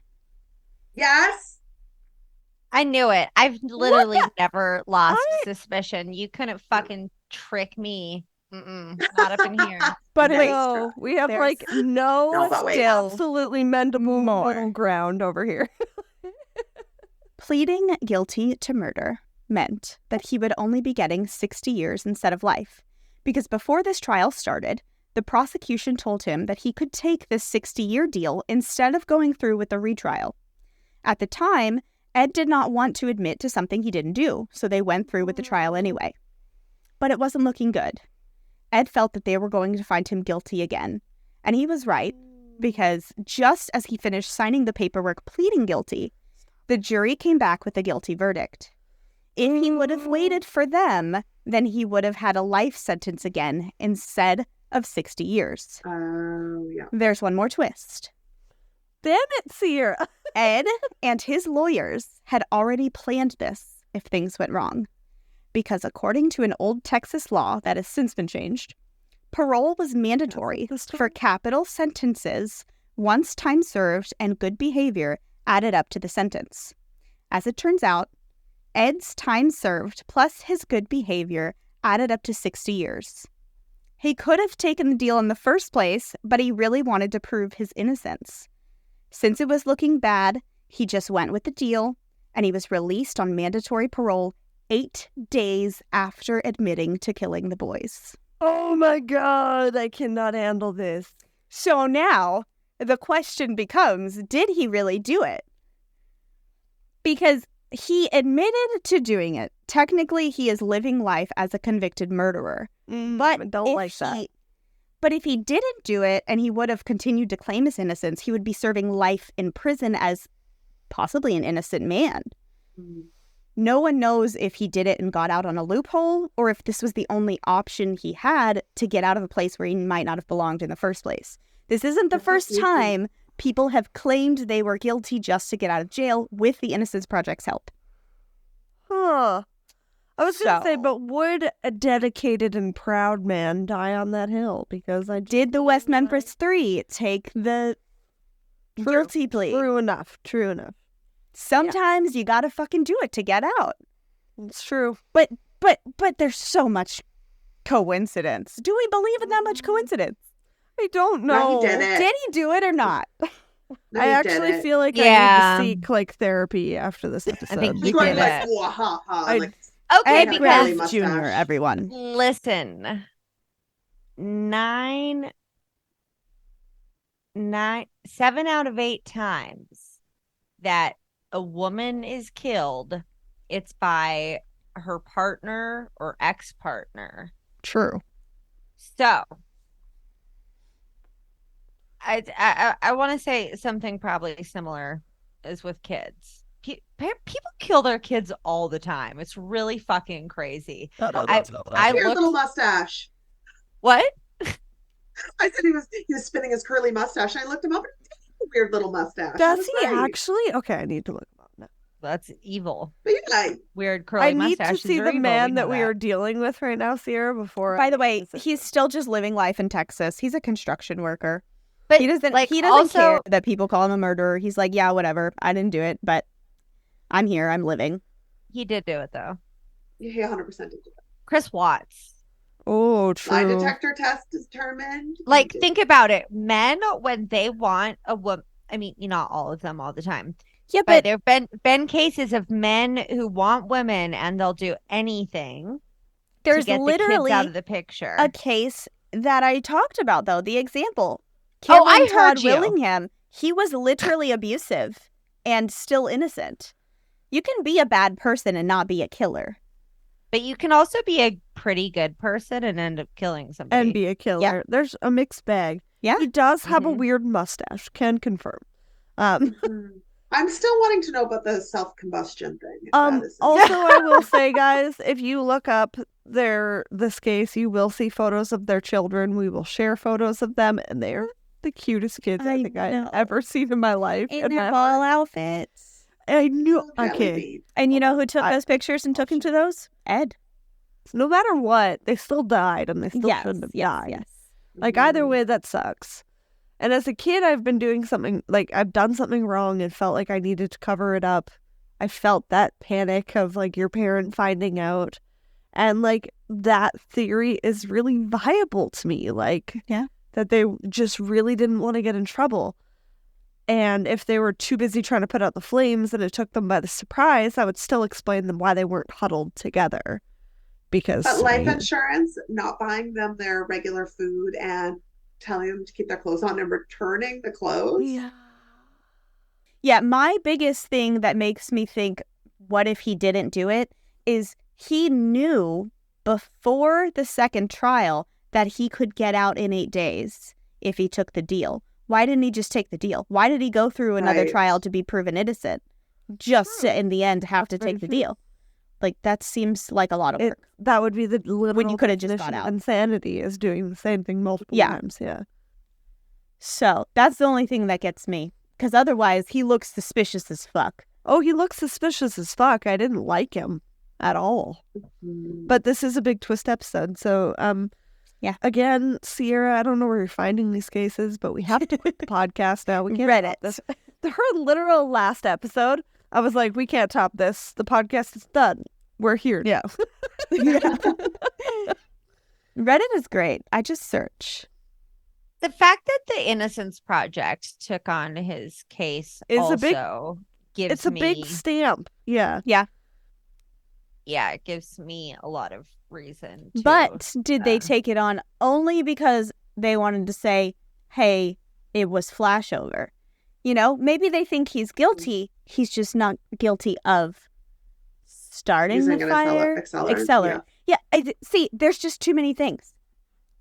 Yes. I knew it. I've literally never lost suspicion. You couldn't fucking trick me. Not up in here. But Nice no, try. we have There's- like no but wait. absolutely mendable More. middle ground over here. Pleading guilty to murder meant that he would only be getting 60 years instead of life, because before this trial started, the prosecution told him that he could take this 60-year deal instead of going through with the retrial. At the time, Ed did not want to admit to something he didn't do, so they went through with the trial anyway. But it wasn't looking good. Ed felt that they were going to find him guilty again, and he was right, because just as he finished signing the paperwork pleading guilty, the jury came back with a guilty verdict. If he would have waited for them, then he would have had a life sentence again instead of 60 years. Oh, yeah. There's one more twist. Damn it, Sierra. Ed and his lawyers had already planned this if things went wrong. Because according to an old Texas law that has since been changed, parole was mandatory for capital sentences once time served and good behavior added up to the sentence. As it turns out, Ed's time served plus his good behavior added up to 60 years. He could have taken the deal in the first place, but he really wanted to prove his innocence. Since it was looking bad, he just went with the deal, and he was released on mandatory parole 8 days after admitting to killing the boys. Oh my god, I cannot handle this. So now, the question becomes, did he really do it? Because he admitted to doing it. Technically, he is living life as a convicted murderer. But I don't if like that. But if he didn't do it and he would have continued to claim his innocence, he would be serving life in prison as possibly an innocent man. No one knows if he did it and got out on a loophole or if this was the only option he had to get out of a place where he might not have belonged in the first place. This isn't the first time people have claimed they were guilty just to get out of jail with the Innocence Project's help. Huh. I was going to say, So- but would a dedicated and proud man die on that hill? Because I Did the West Memphis 3 take the guilty plea? True enough. True enough. Sometimes you gotta fucking do it to get out. It's true. But there's so much coincidence. Do we believe in that much coincidence? I don't No, know. he did it. Did he do it or not? No, I he actually did it. feel like Yeah. I need to seek like therapy after this episode. think He he went did like, it. "Wah, ha, ha," I- like, Okay, Ed Yeah, Graf curly because mustache. Jr., everyone. listen, 7 out of 8 times that a woman is killed, it's by her partner or ex-partner. True. So I want to say something probably similar as with kids. People kill their kids all the time. It's really fucking crazy. I Weird little looked. mustache. What? I said he was spinning his curly mustache. I looked him up and he had a weird little mustache. It Does was he great. actually? Okay, I need to look him up now. That's evil. But yeah, Weird curly I need to mustaches see are the evil. man know that we are dealing with right now, Sierra, before. By I the way, make a he's decision. still just living life in Texas. He's a construction worker. But He doesn't like, care also, that people call him a murderer. He's like, yeah, whatever. I didn't do it, but I'm here. I'm living. he did do it though. he 100% did it. Chris Watts. Oh, Lie true. detector test determined. Like, think about it. Men, when they want a woman, I mean, not all of them all the time, Yeah, but but there have been cases of men who want women and they'll do anything to there's get the kids literally out of the picture. a case that I talked about, though. The example. Oh, I Cameron Todd heard you. Willingham, he was literally abusive and still innocent. You can be a bad person and not be a killer. But you can also be a pretty good person and end up killing somebody. And be a killer. Yeah. There's a mixed bag. Yeah. He does have a Mhm. weird mustache. Can confirm. Mhm. I'm still wanting to know about the self-combustion thing. if that is Also, I will say, guys, if you look up this case, you will see photos of their children. We will share photos of them, and they're the cutest kids I I think I've know. ever seen in my life. In And their fall outfits. I knew. jelly Okay, bean. And you know who took I- those pictures and took him to those? Ed. no matter what, they still died, and they still Yes, shouldn't have yes, died. yes. Like, either Mhm. way, that sucks. And as a kid, I've been doing something, like, I've done something wrong and felt like I needed to cover it up. I felt that panic of, like, your parent finding out. And, like, that theory is really viable to me. Like, Yeah. that they just really didn't want to get in trouble. And if they were too busy trying to put out the flames and it took them by the surprise, I would still explain them why they weren't huddled together. Because But life I- insurance, not buying them their regular food and telling them to keep their clothes on and returning the clothes. Yeah. Yeah, my biggest thing that makes me think, what if he didn't do it, is he knew before the second trial that he could get out in 8 days if he took the deal. Why didn't he just take the deal? Why did he go through another Right. trial to be proven innocent just to, in the end, have to Very take the true. deal? Like, that seems like a lot of work. That would be the literal could have just definition got of out. insanity, is doing the same thing multiple Yeah. times. Yeah. So that's the only thing that gets me. Because otherwise, he looks suspicious as fuck. Oh, he looks suspicious as fuck. I didn't like him at all. Mhm. But this is a big twist episode. So, Yeah. Again, Sierra, I don't know where you're finding these cases, but we have to quit the podcast now. We can't top Reddit. this. Her literal last episode, I was like, we can't top this. The podcast is done. We're here. Yeah. Reddit is great. I just search. The fact that the Innocence Project took on his case Is also a big- gives It's a me, big stamp. Yeah. yeah, it gives me a lot of reason to. But did they uh, take it on only because they wanted to say, hey, it was flashover? You know, maybe they think he's guilty. He's just not guilty of starting Using the an fire. accelerant. Yeah. See, there's just too many things.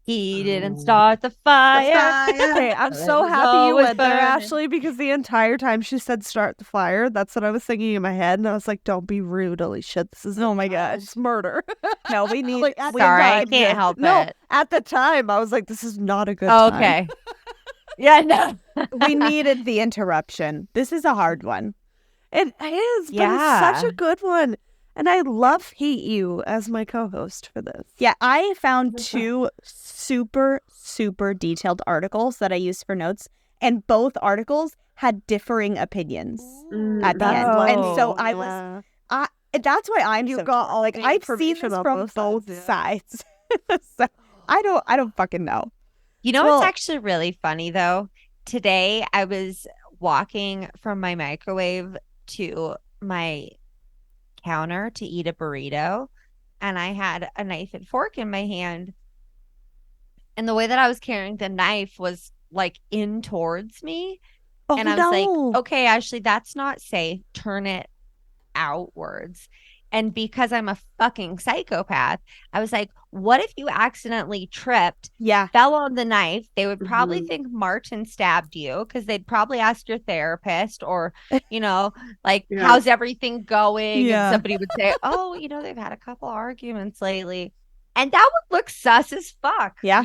he didn't Oh. start the fire. Okay, I'm It so was happy you always went there, burning. Ashley, because the entire time she said start the fire, that's what I was thinking in my head, and I was like, don't be rude, holy shit, this is Oh my it's murder. No, we need. Like, at the Sorry, I time- can't help no, it. at the time, I was like, this is not a good Oh, time. okay. Yeah, no. we needed the interruption. This is a hard one. It is, but it's such Yeah. a good one. And I love Hate You as my co-host for this. Yeah, I found two super, super detailed articles that I used for notes, and both articles had differing opinions at the end. And so I was, that's why I'm You so got torn. all like the I've seen information this on from both both sides, sides. So I don't fucking know. You know Well- what's actually really funny though? Today I was walking from my microwave to my counter to eat a burrito, and I had a knife and fork in my hand. And the way that I was carrying the knife was like in towards me. Oh, And I was no. like, okay, Ashley, that's not safe. Turn it outwards. And because I'm a fucking psychopath, I was like, what if you accidentally tripped, Yeah. fell on the knife? They would probably Mhm. think Martin stabbed you because they'd probably ask your therapist or, like, Yeah. how's everything going? Yeah. And somebody would say, oh, they've had a couple arguments lately. And that would look sus as fuck. Yeah.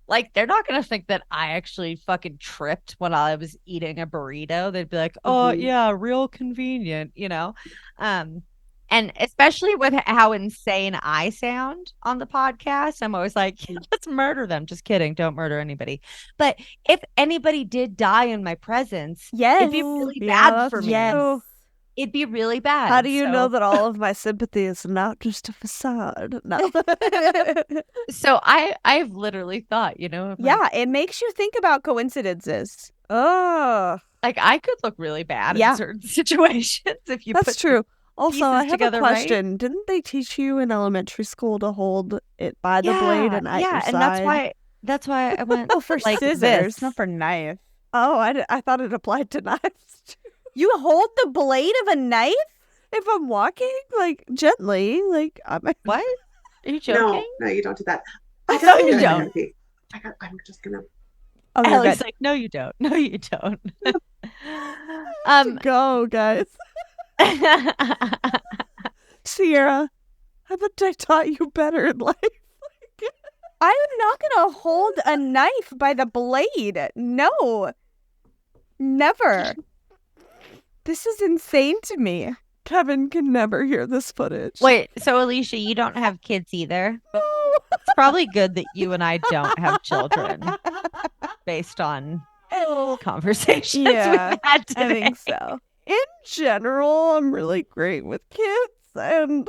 Like, they're not going to think that I actually fucking tripped when I was eating a burrito. They'd be like, oh, Mhm. yeah, real convenient, you know? And especially with how insane I sound on the podcast, I'm always like, yeah, let's murder them. Just kidding. Don't murder anybody. But if anybody did die in my presence, Yes. it'd be really Yeah, bad that's for me. Yes. It'd be really bad. How do you know So- that all of my sympathy is not just a facade? No. So I've literally thought, you know, I'm like, Yeah, it makes you think about coincidences. Oh, like I could look really bad Yeah. in certain situations if you that's put true. Also, I pieces have together, a right? question. Didn't they teach you in elementary school to hold it by the blade and at your and side? that's why I went Oh, for like scissors, this. not for knife. Oh, I thought it applied to knives too. You hold the blade of a knife? If I'm walking, like gently, like I'm What? Are you No, joking? no, you don't do that. I No, gotta you pee, I don't. gotta pee. I'm just gonna. Oh, you're Ellie's good. like, no, you don't. No, you don't. go, guys. Sierra, I bet I taught you better in life. I'm not gonna hold a knife by the blade. No. Never. This is insane to me. Kevin can never hear this footage. Wait, so Alicia, you don't have kids either? It's probably good that you and I don't have children based on conversations Yeah, we've had I today. think so. In general, I'm really great with kids, and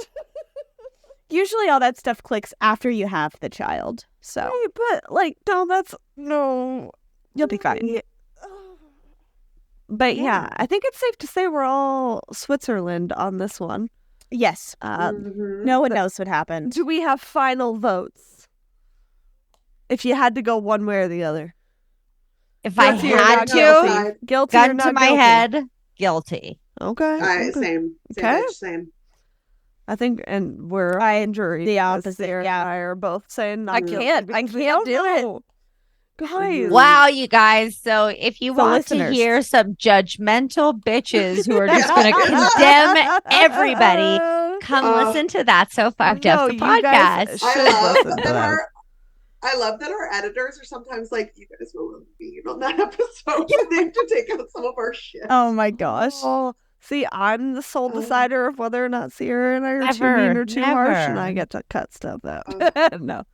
Usually all that stuff clicks after you have the child. So Hey, but like, no. you'll be fine. Yeah. But yeah, Yeah. I think it's safe to say we're all Switzerland on this one. Yes. Mhm. No one knows what happened. Do we have final votes? If you had to go one way or the other. If I Guilty or had not to, guilty? Guilty or gun not to my guilty? head, guilty. Okay. Same. Okay. Same. Okay. Bitch, same. I think, and we're in jury. the because opposite, Sarah yeah. and I are both saying not I guilty can't because we do don't it. know. Guys. Wow, you guys. So if you So want to listeners. hear some judgmental bitches who are just going to condemn everybody, come Oh. listen to That So Fucked No, Up, the you guys podcast. should I listen love to that them. I love that our editors are sometimes like, you guys were really mean on that episode. You need to take out some of our shit. Oh my gosh. Oh, see, I'm the sole Oh. decider of whether or not Sierra and I are too Never, mean or too harsh, and I never. get to cut stuff out. No.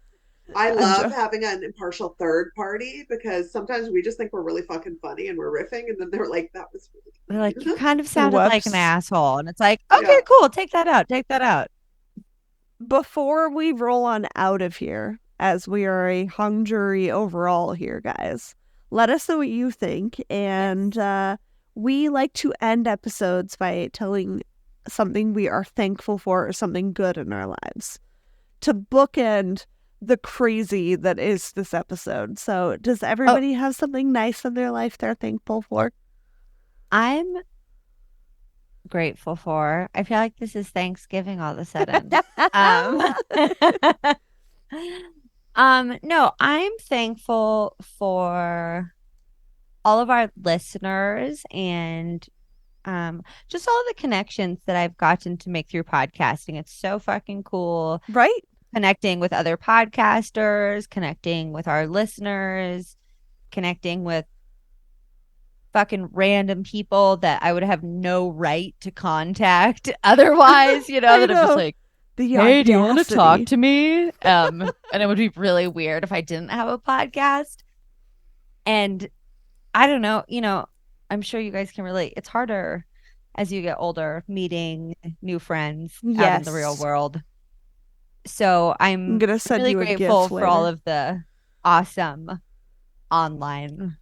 I love jo- having an impartial third party because sometimes we just think we're really fucking funny and we're riffing, and then they're like, that was really They're like, mean." you kind of sounded like an Whoops. asshole. And it's like, okay, Yeah. cool. Take that out. Take that out. Before we roll on out of here, as we are a hung jury overall here, guys, let us know what you think. And we like to end episodes by telling something we are thankful for or something good in our lives to bookend the crazy that is this episode. So does everybody have something nice in their life they're thankful for? I'm grateful for. I feel like this is Thanksgiving all of a sudden. No, I'm thankful for all of our listeners and just all the connections that I've gotten to make through podcasting. It's so fucking cool. Right? Connecting with other podcasters, connecting with our listeners, connecting with fucking random people that I would have no right to contact otherwise, you know, I that I'm just know. like, The hey, do you want to audacity. talk to me? And it would be really weird if I didn't have a podcast. And I don't know, you know, I'm sure you guys can relate. It's harder as you get older, meeting new friends out in the real Yes. world. So I'm gonna send really you a gift grateful for all later. of the awesome online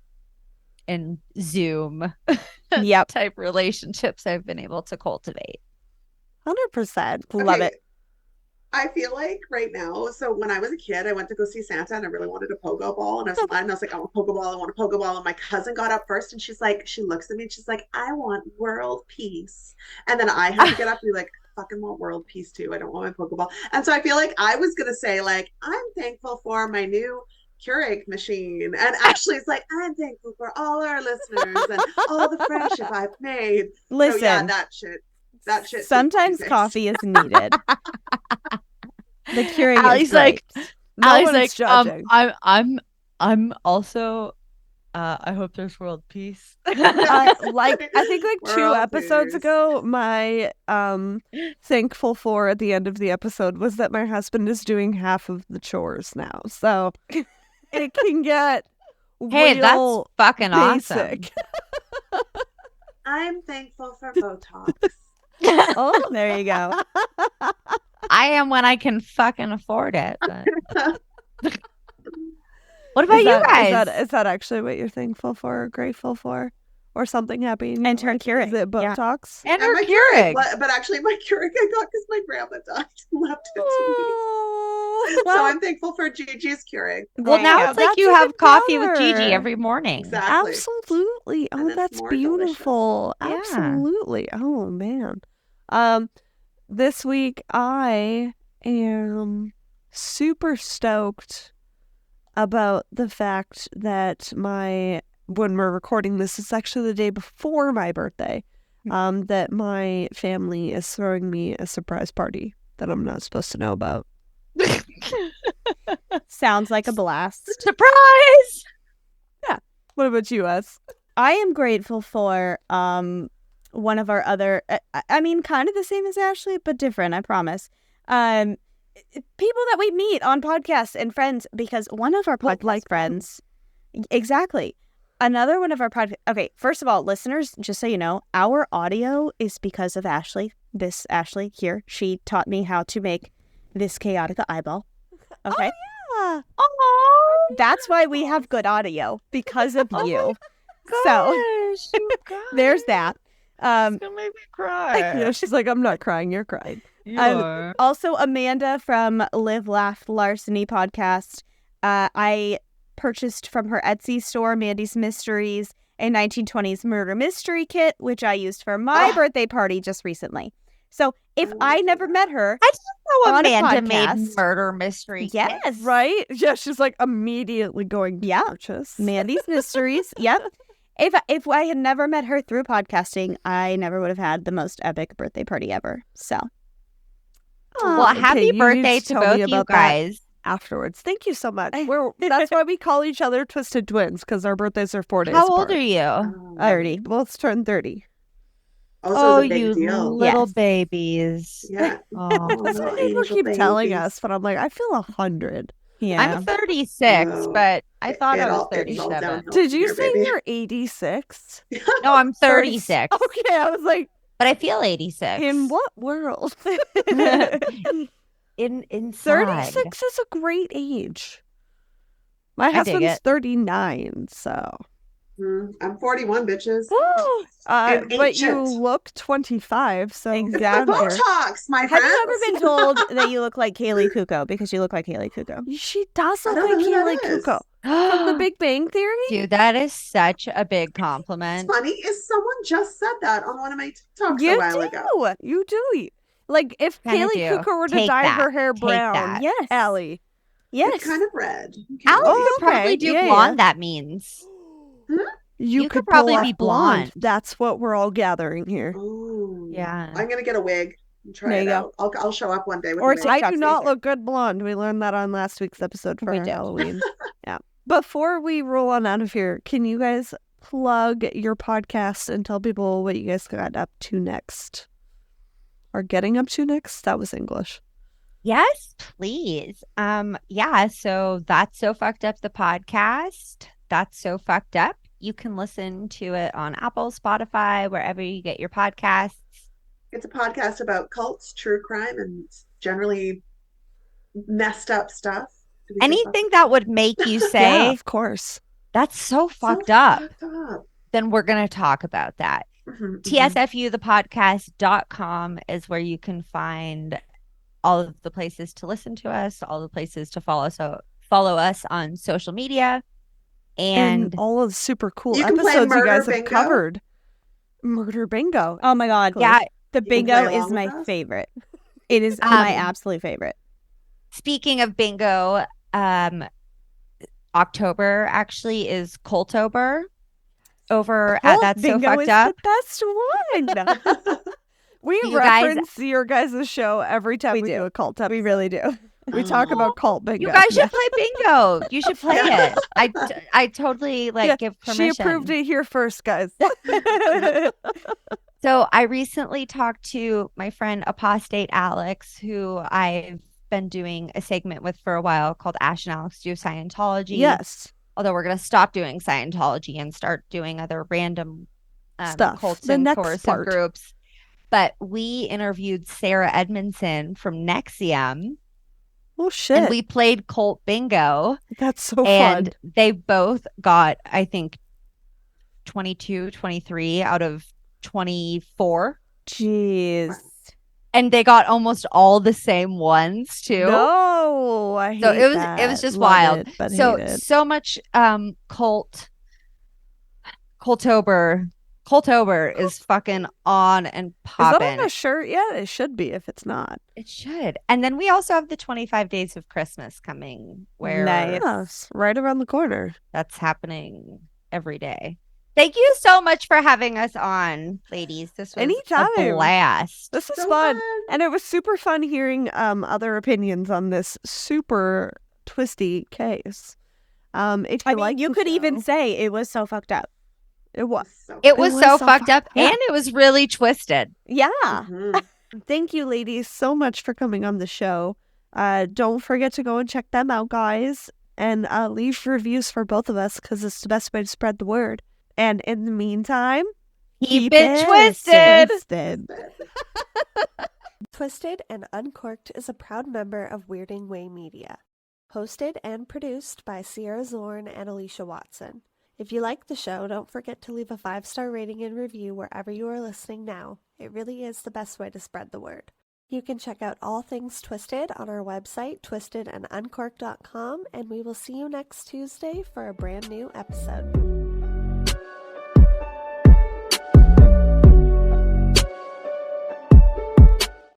and Zoom Yep. type relationships I've been able to cultivate. 100%. Love it. I feel like right now, so when I was a kid, I went to go see Santa and I really wanted a pogo ball. And I was fine. I was like, I want a pogo ball. I want a pogo ball. And my cousin got up first and she's like, she looks at me and she's like, I want world peace. And then I had to get up and be like, I fucking want world peace too. I don't want my pogo ball. And so I feel like I was going to say, like, I'm thankful for my new Keurig machine. And actually, it's like, I'm thankful for all our listeners and all the friendship I've made. Listen, So yeah, that shit. sometimes suits coffee is needed. The Keurig Allie's is great. like, No Allie's one's like, judging. I'm I'm also I hope there's world peace. I think like two World episodes peace. ago, my thankful for at the end of the episode was that my husband is doing half of the chores now, so it can get Hey, that's real fucking awesome. basic. I'm thankful for Botox. Oh, there you go. I am when I can fucking afford it. But... What about Is you that- guys? Is that actually what you're thankful for or grateful for? Or something happening? And her Keurig, Is it yeah. Botox? And And her my Keurig. But actually, my Keurig I got because my grandma died and left it to me. Well, So I'm thankful for Gigi's Keurig. Well, There now you it's go. like That's you even have coffee with Gigi better. every morning. Exactly. Absolutely. And Oh, it's that's more delicious. beautiful. Yeah. Absolutely. Oh man. This week I am super stoked about the fact that when we're recording this, it's actually the day before my birthday. That my family is throwing me a surprise party that I'm not supposed to know about. Sounds like a blast. Surprise! What about you, S? I am grateful for one of our other I mean kind of the same as Ashley but different, I promise. People that we meet on podcasts and friends, because one of our podcast friends exactly. Another one of our podcast. Okay, first of all, listeners, just so you know, our audio is because of Ashley. This Ashley here, she taught me how to make this chaotic eyeball. Okay. Yeah. Oh, That's why we have good audio, because of you. So there's that. It's gonna make me cry. Yeah, she's like, I'm not crying, you're crying. You are. Also, Amanda from Live Laugh Larceny podcast. I purchased from her Etsy store, Mandy's Mysteries, a 1920s murder mystery kit, which I used for my birthday party just recently. So if I never met her, I didn't know on a Amanda made podcast. murder mystery. yes, kits. Right? Yeah, she's like immediately going to Yeah. purchase. Mandy's Mysteries. Yep. If I had never met her through podcasting, I never would have had the most epic birthday party ever. So, Well, Okay, happy you need birthday to tell me both you about that guys. afterwards. Thank you so much. That's why we call each other Twisted Twins, because our birthdays are 4 days How apart. old are you? Oh, 30. Both turned 30. Also, Oh, it's a big you deal. little Yes. babies. Yeah. Oh. That's what Oh, people angel keep telling babies. us, but I'm like, I feel 100. yeah. I'm 36, Oh, but I thought I was it's all 37. downhill Did from you here, say baby. you're 86? No, I'm 36, Okay, I was like, but I feel 86. in what world? Inside. 36 is a great age. My dig husband's it. 39, so. I'm 41, bitches. But you ancient. look 25, so. Exactly. Botox, my Have friends. you ever been told that you look like Kaylee Kuko? Because you look like Kaylee Kuko. She does I look don't like know who Kaylee that is. Kuko. From The Big Bang Theory? Dude, that is such a big What's compliment. funny is someone just said that on one of my TikToks You a while ago. do. You do. Like, if Kinda Kaylee do. Kuko were to Take dye that. her hair Take brown, that. Yes. Allie. Yes. It's kind of red. Allie Oh, could probably okay. do Yeah, blonde, that means. You could could probably pull be off blonde. blonde. That's what we're all gathering here. Oh, Yeah. I'm gonna get a wig and try There it you out. I'll show up one day with Or a wig. take- I do TikTok not station. look good blonde. We learned that on last week's episode for We our did. Halloween. Yeah. Before we roll on out of here, can you guys plug your podcast and tell people what you guys got up to next? Or getting up to next? That was English. Yes, please. Yeah, so That's So Fucked Up, the podcast. That's So Fucked Up. You can listen to it on Apple, Spotify, wherever you get your podcasts. It's a podcast about cults, true crime, and generally messed up stuff. Do we say Anything that would make you Yeah, say, of course. that's so fucked fucked up, fucked up. then we're going to talk about that. Mhm, mhm. TSFUthepodcast.com is where you can find all of the places to listen to us, all the places to follow us on social media. And all of the super cool You can play episodes you Murder guys have Bingo. covered. Murder Bingo. Oh my God. yeah, The You can bingo play is along my with us? favorite. It is my absolute favorite. speaking of bingo, October actually is Cultober over at Cult That's So bingo Fucked is Up. the best one. We You guys- reference your guys' show every time We we do. do a cult episode. We really do. We talk about cult bingo. You guys should play bingo. You should play it. I totally give permission. She approved it here first, guys. So I recently talked to my friend Apostate Alex, who I've been doing a segment with for a while called Ash and Alex Do Scientology. Yes. Although we're going to stop doing Scientology and start doing other random stuff. cults The and next coercive part. groups. But we interviewed Sarah Edmondson from Nexium. Oh, shit. And we played cult bingo. That's so and fun. They both got, I think, 22, 23 out of 24. Jeez. And they got almost all the same ones too. No, I hate that. It was just Love wild. it, but So hate it. so much Cultober is fucking on and popping. Is that on a shirt yet? It should be if it's not. It should. And then we also have the 25 Days of Christmas coming where Yes, right around the corner. that's happening every day. Thank you so much for having us on, ladies. This was Anytime. a blast. This was So fun. And it was super fun hearing other opinions on this super twisty case. If you like you the could even show- say it was so fucked up. it was. It was so fucked up yeah. and it was really twisted. Yeah. Mhm. Thank you, ladies, so much for coming on the show. Don't forget to go and check them out, guys, and leave reviews for both of us because it's the best way to spread the word. And in the meantime, Keep it twisted. Twisted and Uncorked is a proud member of Weirding Way Media. Hosted and produced by Sierra Zorn and Alicia Watson. If you like the show, don't forget to leave a 5-star rating and review wherever you are listening now. It really is the best way to spread the word. You can check out all things Twisted on our website, twistedanduncorked.com, and we will see you next Tuesday for a brand new episode.